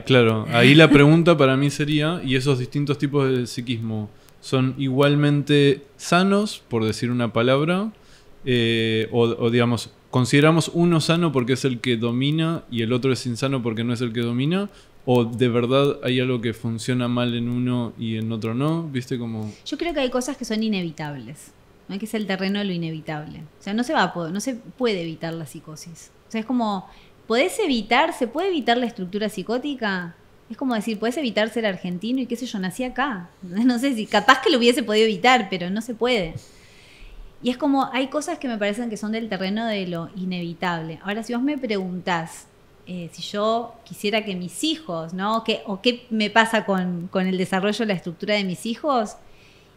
Claro, ahí la pregunta para mí sería, ¿y esos distintos tipos de psiquismo son igualmente sanos, por decir una palabra? O digamos, ¿consideramos uno sano porque es el que domina y el otro es insano porque no es el que domina? ¿O de verdad hay algo que funciona mal en uno y en otro no? ¿Viste cómo...? Yo creo que hay cosas que son inevitables, ¿no? Que es el terreno de lo inevitable. O sea, no se puede evitar la psicosis. O sea, es como, ¿se puede evitar la estructura psicótica? Es como decir, ¿podés evitar ser argentino? Y qué sé yo, nací acá. No sé si, capaz que lo hubiese podido evitar, pero no se puede. Y es como, hay cosas que me parecen que son del terreno de lo inevitable. Ahora, si vos me preguntás, si yo quisiera que mis hijos, ¿no? O qué me pasa con el desarrollo de la estructura de mis hijos,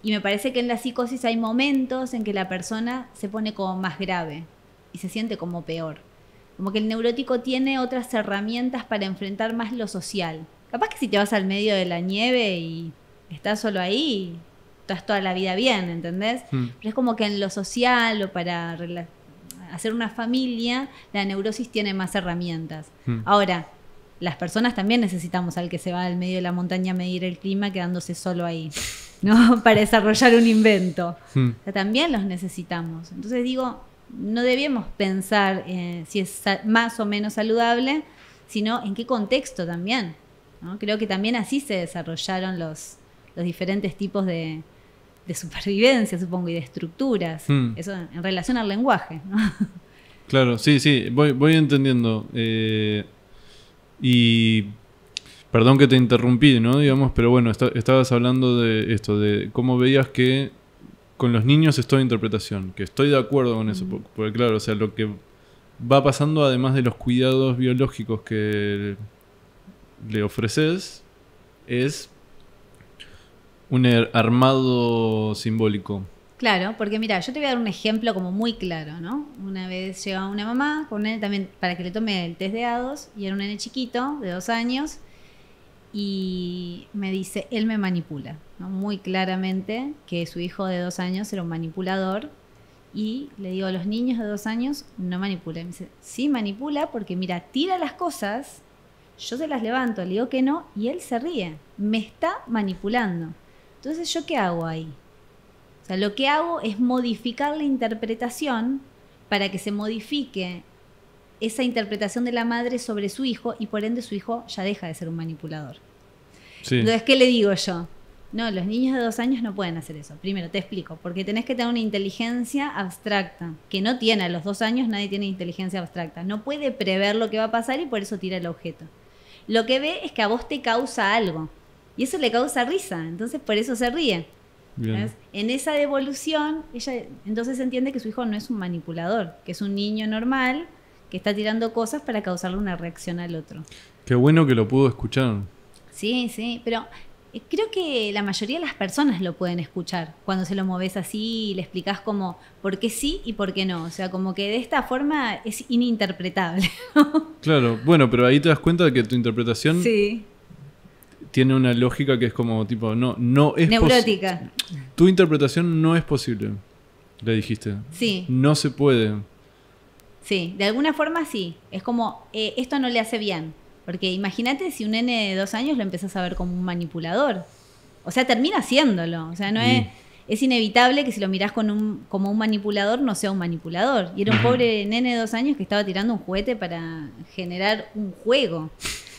y me parece que en la psicosis hay momentos en que la persona se pone como más grave y se siente como peor. Como que el neurótico tiene otras herramientas para enfrentar más lo social. Capaz que si te vas al medio de la nieve y estás solo ahí, estás toda la vida bien, ¿entendés? Pero es como que en lo social o para hacer una familia, la neurosis tiene más herramientas. Ahora, las personas también necesitamos al que se va al medio de la montaña a medir el clima quedándose solo ahí, ¿no? Para desarrollar un invento. O sea, también los necesitamos. Entonces digo, no debemos pensar si es más o menos saludable, sino en qué contexto también, ¿no? Creo que también así se desarrollaron los diferentes tipos de supervivencia, supongo, y de estructuras. Eso en relación al lenguaje, ¿no? Claro, sí, voy entendiendo. Y perdón que te interrumpí, ¿no? Digamos, pero bueno, estabas hablando de esto, de cómo veías que con los niños es toda interpretación, que estoy de acuerdo con eso, porque claro, o sea, lo que va pasando además de los cuidados biológicos que le ofreces es un armado simbólico. Claro, porque mira, yo te voy a dar un ejemplo como muy claro, ¿no? Una vez llegaba una mamá con un nene también para que le tome el test de A2 y era un nene chiquito de 2 años y me dice, él me manipula, ¿no? Muy claramente que su hijo de 2 años era un manipulador y le digo, los niños de 2 años no manipulan. Me dice, sí manipula porque mira, tira las cosas, yo se las levanto, le digo que no y él se ríe, me está manipulando. Entonces, ¿yo qué hago ahí? O sea, lo que hago es modificar la interpretación para que se modifique esa interpretación de la madre sobre su hijo y por ende su hijo ya deja de ser un manipulador. Sí. Entonces, ¿qué le digo yo? No, los niños de 2 años no pueden hacer eso. Primero, te explico. Porque tenés que tener una inteligencia abstracta. Que no tiene, a los 2 años nadie tiene inteligencia abstracta. No puede prever lo que va a pasar y por eso tira el objeto. Lo que ve es que a vos te causa algo. Y eso le causa risa. Entonces por eso se ríe. En esa devolución, ella entonces entiende que su hijo no es un manipulador. Que es un niño normal que está tirando cosas para causarle una reacción al otro. Qué bueno que lo pudo escuchar. Sí, sí, pero creo que la mayoría de las personas lo pueden escuchar cuando se lo moves así y le explicás como por qué sí y por qué no. O sea, como que de esta forma es ininterpretable. Claro, bueno, pero ahí te das cuenta de que tu interpretación tiene una lógica que es como tipo, no es neurótica. Tu interpretación no es posible, le dijiste. Sí. No se puede. Sí, de alguna forma sí. Es como, esto no le hace bien. Porque imagínate si un nene de 2 años lo empezás a ver como un manipulador. O sea, termina haciéndolo. O sea, no es inevitable que si lo mirás como un manipulador, no sea un manipulador. Y era un pobre nene de 2 años que estaba tirando un juguete para generar un juego,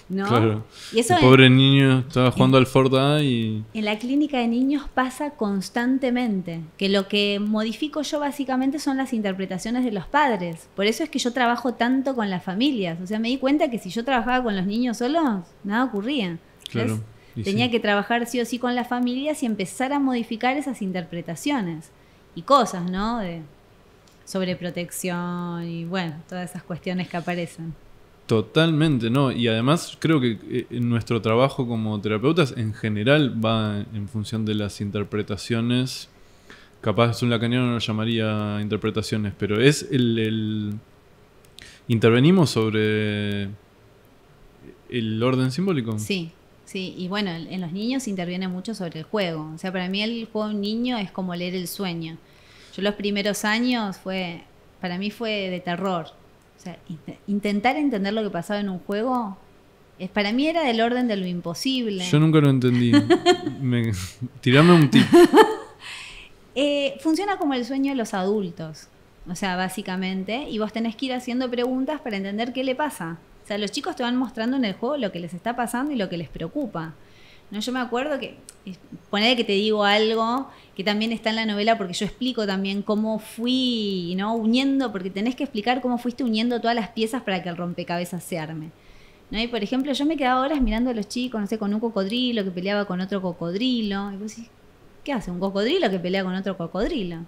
¿no? Claro. Y eso el pobre niño estaba jugando al Fortnite y... En la clínica de niños pasa constantemente. Que lo que modifico yo básicamente son las interpretaciones de los padres. Por eso es que yo trabajo tanto con las familias. O sea, me di cuenta que si yo trabajaba con los niños solos, nada ocurría. Claro. Tenía que trabajar sí o sí con las familias y empezar a modificar esas interpretaciones. Y cosas, ¿no? De sobreprotección y bueno, todas esas cuestiones que aparecen. Totalmente, ¿no? Y además creo que nuestro trabajo como terapeutas en general va en función de las interpretaciones. Capaz un lacaniano no lo llamaría interpretaciones, pero es intervenimos sobre el orden simbólico. Sí, sí. Y bueno, en los niños interviene mucho sobre el juego. O sea, para mí el juego de un niño es como leer el sueño. Yo los primeros años para mí fue de terror. O sea, intentar entender lo que pasaba en un juego, para mí era del orden de lo imposible. Yo nunca lo entendí. Tirame un tip. Funciona como el sueño de los adultos. O sea, básicamente. Y vos tenés que ir haciendo preguntas para entender qué le pasa. O sea, los chicos te van mostrando en el juego lo que les está pasando y lo que les preocupa. ¿No? Yo me acuerdo que, ponele que te digo algo que también está en la novela porque yo explico también cómo fui, ¿no? Uniendo, porque tenés que explicar cómo fuiste uniendo todas las piezas para que el rompecabezas se arme, ¿no? Y por ejemplo, yo me quedaba horas mirando a los chicos, no sé, con un cocodrilo que peleaba con otro cocodrilo. Y vos decís, ¿qué hace? Un cocodrilo que pelea con otro cocodrilo.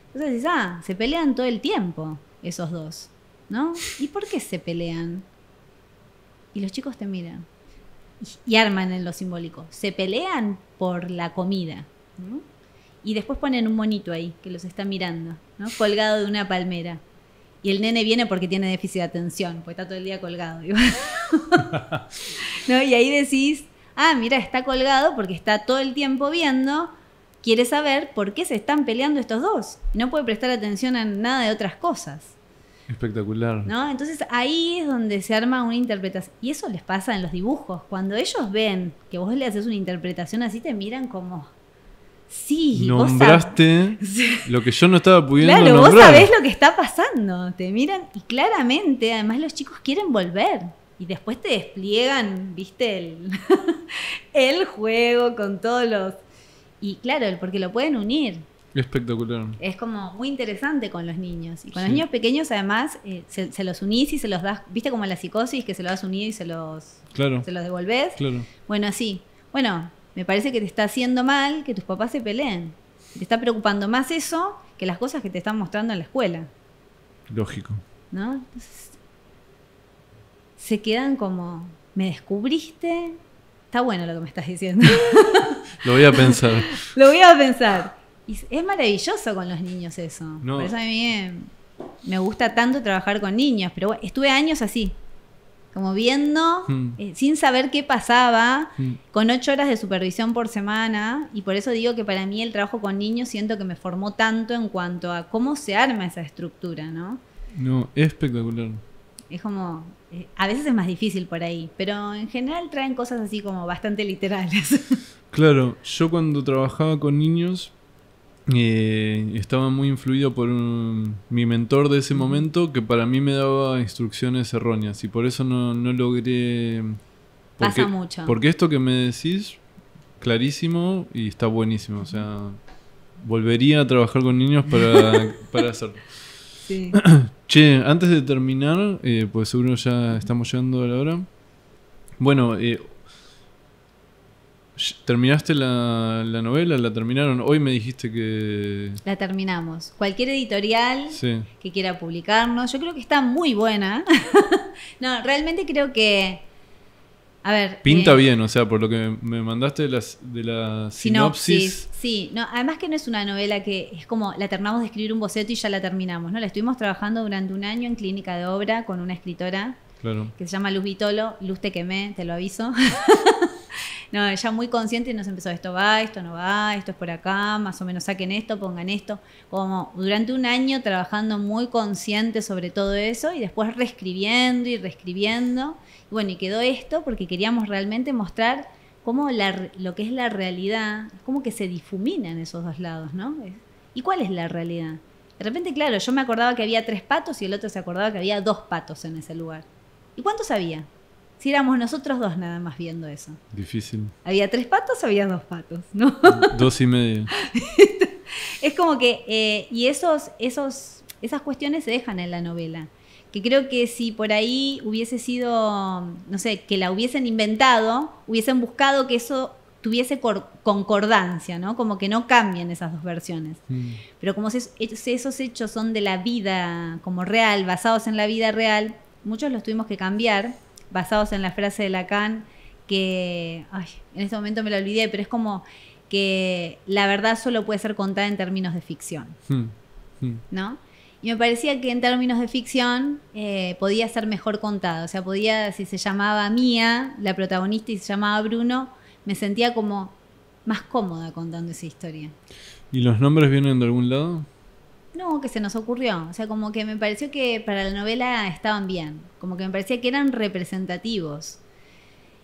Entonces decís, se pelean todo el tiempo esos dos, ¿no? ¿Y por qué se pelean? Y los chicos te miran. Y arman en lo simbólico. Se pelean por la comida, ¿no? Y después ponen un monito ahí que los está mirando, ¿no? Colgado de una palmera. Y el nene viene porque tiene déficit de atención, porque está todo el día colgado. ¿No? Y ahí decís, mira, está colgado porque está todo el tiempo viendo, quiere saber por qué se están peleando estos dos. No puede prestar atención a nada de otras cosas. Espectacular. ¿No? Entonces ahí es donde se arma una interpretación. Y eso les pasa en los dibujos. Cuando ellos ven que vos le haces una interpretación así, te miran como... Sí, nombraste lo que yo no estaba pudiendo claro, nombrar. Vos sabés lo que está pasando. Te miran y claramente, además los chicos quieren volver. Y después te despliegan, viste, el juego con todos los... Y claro, porque lo pueden unir. Espectacular. Es como muy interesante con los niños. Y con los niños pequeños, además, se los unís y se los das. ¿Viste como la psicosis que se los das unir y se los devolvés? Claro. Bueno, así. Bueno, me parece que te está haciendo mal que tus papás se peleen. Te está preocupando más eso que las cosas que te están mostrando en la escuela. Lógico. ¿No? Entonces, se quedan como, ¿me descubriste? Está bueno lo que me estás diciendo. Lo voy a pensar. Lo voy a pensar. Y es maravilloso con los niños eso. No. Por eso a mí me gusta tanto trabajar con niños. Pero bueno, estuve años así. Como viendo, sin saber qué pasaba, con 8 horas de supervisión por semana. Y por eso digo que para mí el trabajo con niños siento que me formó tanto en cuanto a cómo se arma esa estructura, ¿no? No, espectacular. Es como... a veces es más difícil por ahí. Pero en general traen cosas así como bastante literales. Claro, yo cuando trabajaba con niños... estaba muy influido por mi mentor de ese momento que para mí me daba instrucciones erróneas y por eso no logré pasa mucho porque esto que me decís clarísimo y está buenísimo. O sea, volvería a trabajar con niños para hacerlo. Sí. Che, antes de terminar, pues seguro ya estamos llegando a la hora. Bueno, ¿terminaste la novela? ¿La terminaron? Hoy me dijiste que... La terminamos. Cualquier editorial Sí. que quiera publicarnos, yo creo que está muy buena. No, realmente creo que... A ver... Pinta bien, o sea, por lo que me mandaste de la sinopsis. Sí, no, además que no es una novela que es como la terminamos de escribir un boceto y ya la terminamos, ¿no? La estuvimos trabajando durante un año en Clínica de Obra con una escritora Claro. que se llama Luz Vitolo. Luz, te quemé, te lo aviso. No, ella muy consciente nos empezó, esto va, esto no va, esto es por acá, más o menos saquen esto, pongan esto. Como durante un año trabajando muy consciente sobre todo eso y después reescribiendo y reescribiendo. Y bueno, y quedó esto porque queríamos realmente mostrar cómo lo que es la realidad, cómo que se difuminan esos dos lados, ¿no? ¿Y cuál es la realidad? De repente, claro, yo me acordaba que había 3 patos y el otro se acordaba que había 2 patos en ese lugar. ¿Y cuántos había? Si éramos nosotros 2 nada más viendo eso. Difícil. ¿Había 3 patos o había 2 patos? ¿No? 2,5. Es como que... y esas cuestiones se dejan en la novela. Que creo que si por ahí hubiese sido, no sé, que la hubiesen inventado, hubiesen buscado que eso tuviese concordancia, ¿no? Como que no cambien esas 2 versiones. Pero como esos hechos son de la vida como real, basados en la vida real, muchos los tuvimos que cambiar, basados en la frase de Lacan, que, en este momento me la olvidé, pero es como que la verdad solo puede ser contada en términos de ficción, ¿no? Y me parecía que en términos de ficción podía ser mejor contada. O sea, si se llamaba Mía, la protagonista, y se llamaba Bruno, me sentía como más cómoda contando esa historia. ¿Y los nombres vienen de algún lado? No, que se nos ocurrió. O sea, como que me pareció que para la novela estaban bien. Como que me parecía que eran representativos.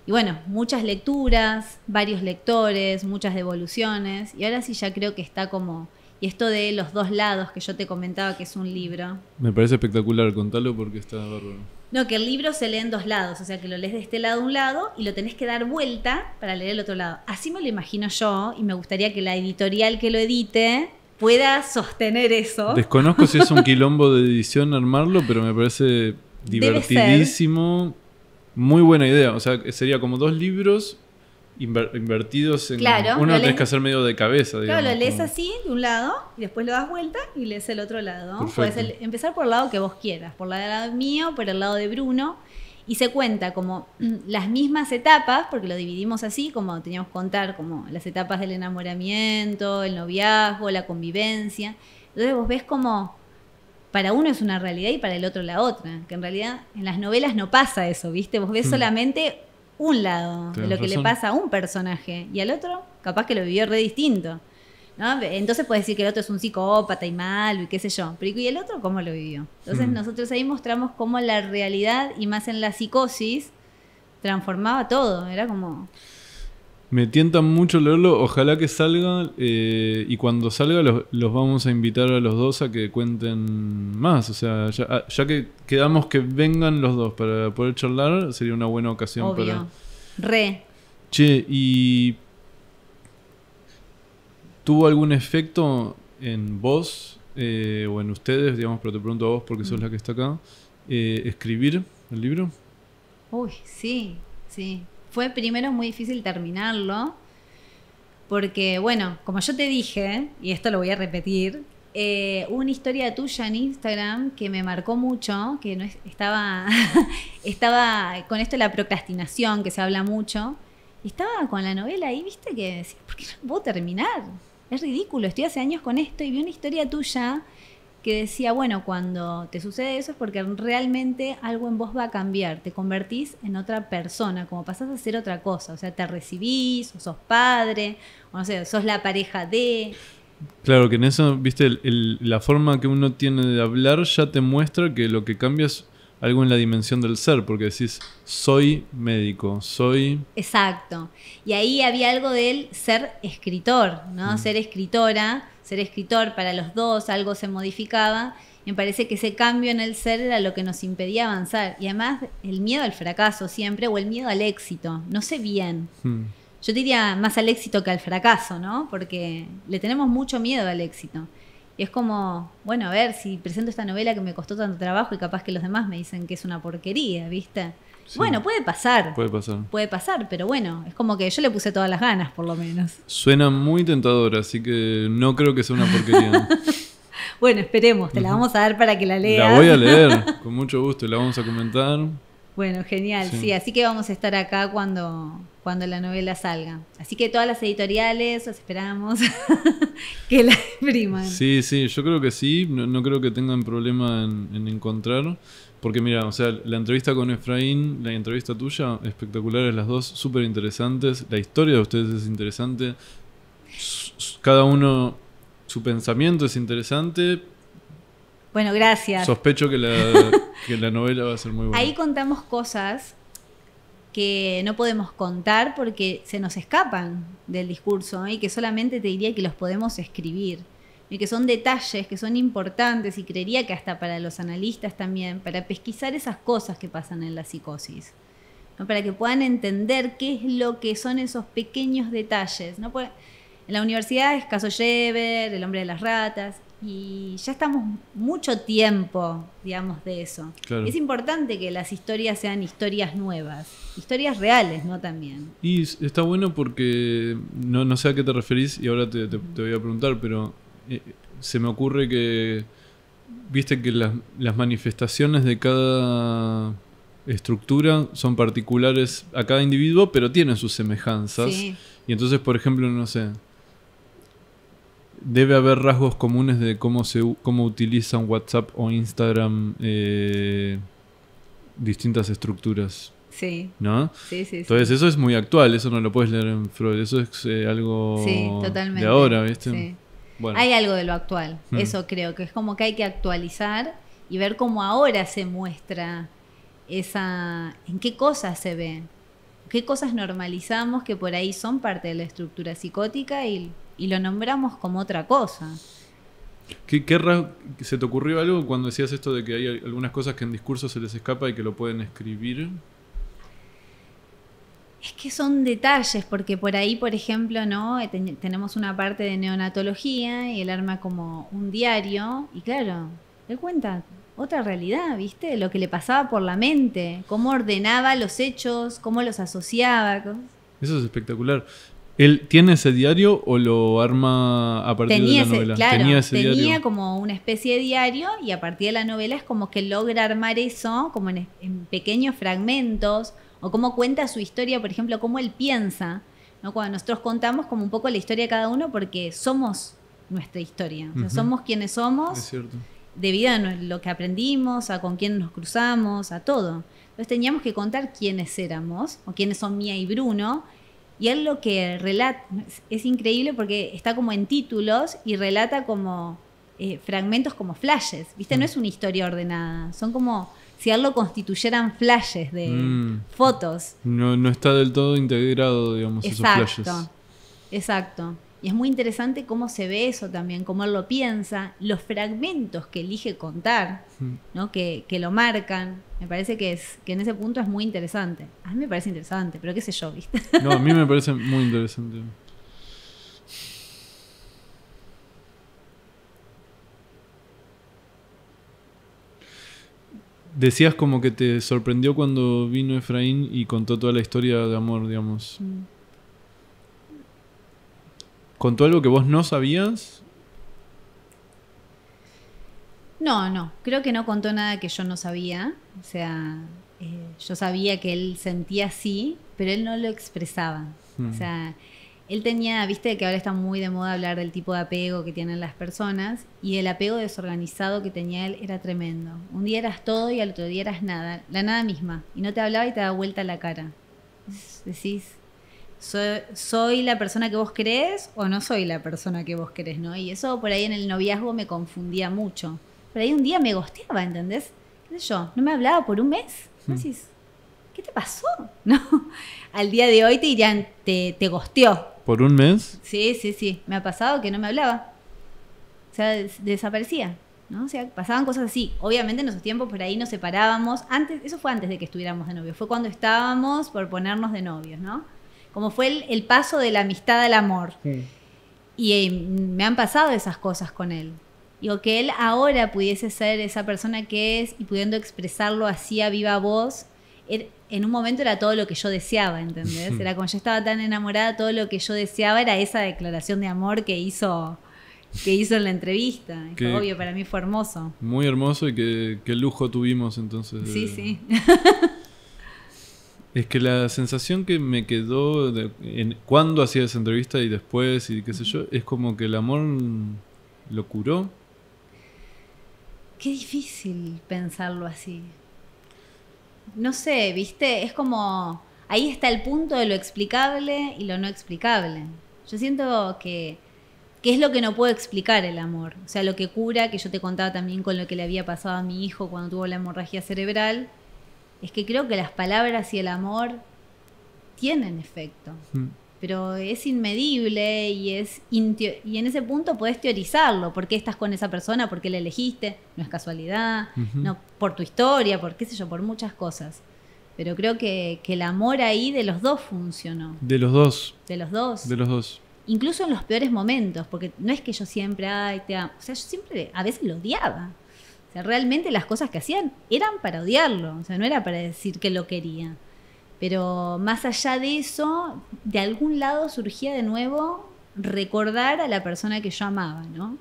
Y bueno, muchas lecturas, varios lectores, muchas devoluciones. Y ahora sí ya creo que está como... Y esto de los 2 lados que yo te comentaba que es un libro. Me parece espectacular, contalo porque está bárbaro. No, que el libro se lee en 2 lados, o sea que lo lees de este lado un lado y lo tenés que dar vuelta para leer el otro lado. Así me lo imagino yo y me gustaría que la editorial que lo edite pueda sostener eso. Desconozco si es un quilombo de edición armarlo, pero me parece divertidísimo. Muy buena idea, o sea, sería como 2 libros invertidos en... Claro, uno lo tenés que hacer medio de cabeza, digamos. Claro, lo lees como... así, de un lado, y después lo das vuelta y lees el otro lado. Perfecto. Puedes empezar por el lado que vos quieras, por el lado mío, por el lado de Bruno, y se cuenta como las mismas etapas, porque lo dividimos así, como teníamos que contar como las etapas del enamoramiento, el noviazgo, la convivencia. Entonces vos ves como para uno es una realidad y para el otro la otra, que en realidad en las novelas no pasa eso, ¿viste? Vos ves solamente un lado de lo que le pasa a un personaje y al otro capaz que lo vivió re distinto, ¿no? Entonces puedes decir que el otro es un psicópata y malo y qué sé yo, pero ¿y el otro cómo lo vivió? Entonces nosotros ahí mostramos cómo la realidad y más en la psicosis transformaba todo, era como... Me tienta mucho leerlo, ojalá que salga y cuando salga los vamos a invitar a los 2 a que cuenten más, o sea, ya que quedamos que vengan los 2 para poder charlar, sería una buena ocasión. Obvio. Re. Che, ¿y tuvo algún efecto en vos o en ustedes, digamos, pero te pregunto a vos porque sos la que está acá, escribir el libro? Uy, sí. Fue primero muy difícil terminarlo, porque, bueno, como yo te dije, y esto lo voy a repetir, hubo una historia tuya en Instagram que me marcó mucho, que no estaba con esto de la procrastinación, que se habla mucho, y estaba con la novela ahí, viste, que decía, ¿por qué no puedo terminar? Es ridículo, estoy hace años con esto, y vi una historia tuya que decía, bueno, cuando te sucede eso es porque realmente algo en vos va a cambiar, te convertís en otra persona, como pasás a ser otra cosa, o sea, te recibís, o sos padre, o no sé, sos la pareja de... Claro, que en eso, viste, la forma que uno tiene de hablar ya te muestra que lo que cambia es algo en la dimensión del ser, porque decís, soy médico, soy... Exacto, y ahí había algo del ser escritor, ¿no? Ser escritora, ser escritor para los 2, algo se modificaba. Me parece que ese cambio en el ser era lo que nos impedía avanzar. Y además el miedo al fracaso siempre, o el miedo al éxito. No sé bien. yo diría más al éxito que al fracaso, ¿no? Porque le tenemos mucho miedo al éxito. Y es como, bueno, a ver, si presento esta novela que me costó tanto trabajo y capaz que los demás me dicen que es una porquería, ¿viste? Sí. Bueno, puede pasar. Puede pasar, pero bueno, es como que yo le puse todas las ganas, por lo menos. Suena muy tentadora, así que no creo que sea una porquería. Bueno, esperemos, te la vamos a dar para que la leas. La voy a leer, con mucho gusto, la vamos a comentar. Bueno, genial, sí, así que vamos a estar acá cuando la novela salga. Así que todas las editoriales os esperamos que la impriman. Sí, yo creo que sí, no creo que tengan problema en encontrar. Porque mira, o sea, la entrevista con Efraín, la entrevista tuya, espectaculares las dos, súper interesantes. La historia de ustedes es interesante. Cada uno, su pensamiento es interesante. Bueno, gracias. Sospecho que la novela va a ser muy buena. Ahí contamos cosas que no podemos contar porque se nos escapan del discurso, ¿no? Y que solamente te diría que los podemos escribir. Y que son detalles que son importantes y creería que hasta para los analistas también, para pesquisar esas cosas que pasan en la psicosis, ¿no? Para que puedan entender qué es lo que son esos pequeños detalles, ¿no? Pues en la universidad es caso Yever, El hombre de las ratas, y ya estamos mucho tiempo, digamos, de eso. Claro. Es importante que las historias sean historias nuevas, historias reales, ¿no? También. Y está bueno porque no sé a qué te referís y ahora te voy a preguntar, pero se me ocurre que viste que las manifestaciones de cada estructura son particulares a cada individuo, pero tienen sus semejanzas. Sí. Y entonces, por ejemplo, no sé, debe haber rasgos comunes de cómo utilizan WhatsApp o Instagram distintas estructuras. Sí. ¿No? Sí. Entonces eso es muy actual, eso no lo puedes leer en Freud, eso es algo de ahora, ¿viste? Sí. Bueno. Hay algo de lo actual, eso creo, que es como que hay que actualizar y ver cómo ahora se muestra en qué cosas se ve, qué cosas normalizamos que por ahí son parte de la estructura psicótica y lo nombramos como otra cosa. ¿Se te ocurrió algo cuando decías esto de que hay algunas cosas que en discurso se les escapa y que lo pueden escribir? Es que son detalles, porque por ahí, por ejemplo, ¿no? Tenemos una parte de neonatología y él arma como un diario y claro, él cuenta otra realidad, ¿viste? Lo que le pasaba por la mente, cómo ordenaba los hechos, cómo los asociaba. Eso es espectacular. ¿Él tiene ese diario o lo arma a partir de la novela? Claro, tenía como una especie de diario y a partir de la novela es como que logra armar eso como en pequeños fragmentos. O cómo cuenta su historia, por ejemplo, cómo él piensa, ¿no? Cuando nosotros contamos como un poco la historia de cada uno porque somos nuestra historia. O sea, somos quienes somos debido a lo que aprendimos, a con quién nos cruzamos, a todo. Entonces teníamos que contar quiénes éramos, o quiénes son Mía y Bruno, y él lo que relata es increíble porque está como en títulos y relata como fragmentos como flashes, ¿viste? No es una historia ordenada, son como si a él lo constituyeran flashes de fotos. No está del todo integrado, digamos, esos flashes. Exacto. Y es muy interesante cómo se ve eso también, cómo él lo piensa, los fragmentos que elige contar, ¿no? que lo marcan. Me parece que en ese punto es muy interesante. A mí me parece interesante, pero qué sé yo, ¿viste? No, a mí me parece muy interesante. Decías como que te sorprendió cuando vino Efraín y contó toda la historia de amor, digamos. ¿Contó algo que vos no sabías? No. Creo que no contó nada que yo no sabía. O sea, yo sabía que él sentía así, pero él no lo expresaba. O sea, él tenía, viste que ahora está muy de moda hablar del tipo de apego que tienen las personas, y el apego desorganizado que tenía él era tremendo. Un día eras todo y al otro día eras nada, la nada misma, y no te hablaba y te daba vuelta la cara. Decís, ¿soy la persona que vos querés o no soy la persona que vos querés, no? Y eso por ahí en el noviazgo me confundía mucho. Por ahí un día me gosteaba, ¿entendés? ¿Qué sé yo? ¿No me hablaba por un mes? Decís, ¿qué te pasó? ¿No? Al día de hoy te dirían, te gosteó. ¿Por un mes? Sí. Me ha pasado que no me hablaba. O sea, desaparecía, ¿no? O sea, pasaban cosas así. Obviamente en esos tiempos por ahí nos separábamos. Eso fue antes de que estuviéramos de novios. Fue cuando estábamos por ponernos de novios, ¿no? como fue el paso de la amistad al amor. Sí. Y me han pasado esas cosas con él. Digo, que él ahora pudiese ser esa persona que es y pudiendo expresarlo así a viva voz, en un momento era todo lo que yo deseaba, ¿entendés? Era como yo estaba tan enamorada, todo lo que yo deseaba era esa declaración de amor que hizo en la entrevista. Fue obvio, para mí fue hermoso. Muy hermoso y qué lujo tuvimos entonces. Sí. Es que la sensación que me quedó cuando hacía esa entrevista y después y qué sé yo, es como que el amor lo curó. Qué difícil pensarlo así. No sé, ¿viste? Es como... Ahí está el punto de lo explicable y lo no explicable. Yo siento que es lo que no puedo explicar el amor. O sea, lo que cura, que yo te contaba también con lo que le había pasado a mi hijo cuando tuvo la hemorragia cerebral, es que creo que las palabras y el amor tienen efecto. Pero es inmedible y en ese punto podés teorizarlo. ¿Por qué estás con esa persona? ¿Por qué la elegiste? No es casualidad, no por tu historia, por qué sé yo, por muchas cosas. Pero creo que el amor ahí de los dos funcionó. De los dos. De los dos. De los dos. Incluso en los peores momentos, porque no es que yo siempre, te amo. O sea, yo siempre a veces lo odiaba. O sea, realmente las cosas que hacían eran para odiarlo. O sea, no era para decir que lo quería. Pero más allá de eso, de algún lado surgía de nuevo recordar a la persona que yo amaba, ¿no?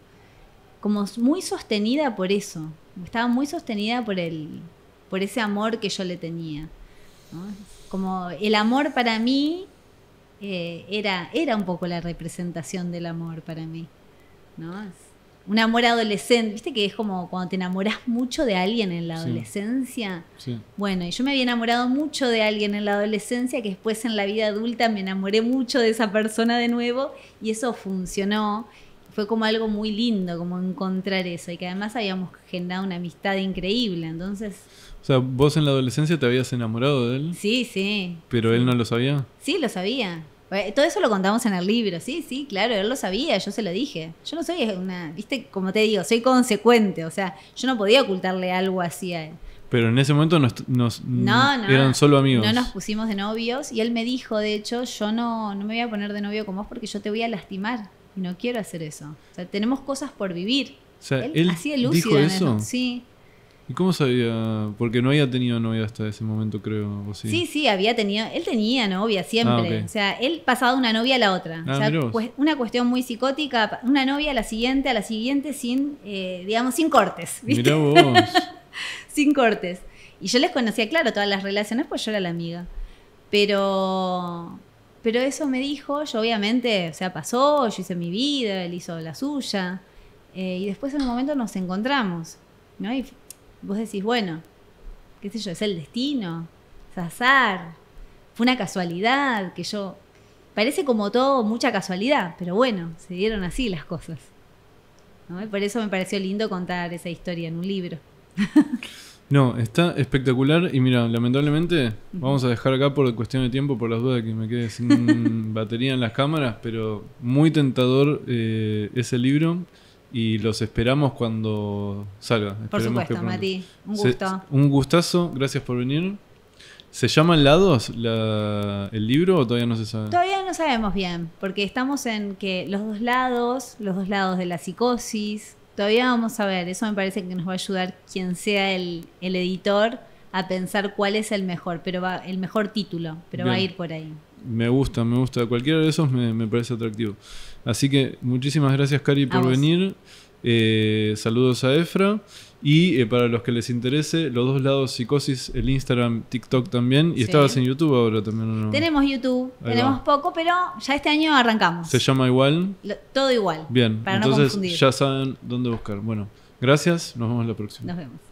Como muy sostenida por eso. Estaba muy sostenida por ese amor que yo le tenía, ¿no? Como el amor para mí era un poco la representación del amor para mí, ¿no? Un amor adolescente, viste que es como cuando te enamoras mucho de alguien en la adolescencia. Sí. Bueno, y yo me había enamorado mucho de alguien en la adolescencia, que después en la vida adulta me enamoré mucho de esa persona de nuevo y eso funcionó. Fue como algo muy lindo, como encontrar eso, y que además habíamos generado una amistad increíble, entonces... O sea, vos en la adolescencia te habías enamorado de él. Sí. ¿Pero él no lo sabía? Sí, lo sabía. Todo eso lo contamos en el libro, sí, claro, él lo sabía, yo se lo dije. Yo no soy viste, como te digo, soy consecuente, o sea, yo no podía ocultarle algo así a él. Pero en ese momento no, eran solo amigos. No nos pusimos de novios y él me dijo, de hecho, yo no me voy a poner de novio con vos porque yo te voy a lastimar y no quiero hacer eso. O sea, tenemos cosas por vivir. O sea, él así de lúcido, dijo eso. Sí. ¿Y cómo sabía? Porque no había tenido novia hasta ese momento, creo. ¿O sí? Sí, él tenía novia siempre. Okay. O sea, él pasaba de una novia a la otra. O sea, pues, una cuestión muy psicótica, una novia a la siguiente sin, digamos, sin cortes, ¿viste? Mirá vos. Sin cortes. Y yo les conocía, claro, todas las relaciones, pues yo era la amiga. Pero eso me dijo, yo obviamente, o sea, pasó, yo hice mi vida, él hizo la suya. Y después en un momento nos encontramos, ¿no? Y vos decís, bueno, qué sé yo, es el destino, es azar, fue una casualidad, que yo... Parece como todo mucha casualidad, pero bueno, se dieron así las cosas, ¿no? Y por eso me pareció lindo contar esa historia en un libro. No, está espectacular y mira, lamentablemente vamos a dejar acá por cuestión de tiempo, por las dudas de que me quede sin batería en las cámaras, pero muy tentador ese libro. Y los esperamos cuando salga. Por supuesto, Mati. Un gusto. Un gustazo. Gracias por venir. ¿Se llaman lados el libro o todavía no se sabe? Todavía no sabemos bien, porque estamos en que los dos lados de la psicosis, todavía vamos a ver. Eso me parece que nos va a ayudar quien sea el editor a pensar cuál es el mejor, el mejor título, pero bien. Va a ir por ahí. Me gusta. Cualquiera de esos me parece atractivo. Así que muchísimas gracias, Cari, por venir. Saludos a Efra. Y para los que les interese, Los Dos Lados Psicosis, el Instagram, TikTok también. Y sí. Estabas en YouTube ahora también, ¿no? Tenemos YouTube, tenemos poco, pero ya este año arrancamos. ¿Se llama igual? Todo igual. Bien, para entonces no confundir. Ya saben dónde buscar. Bueno, gracias. Nos vemos la próxima. Nos vemos.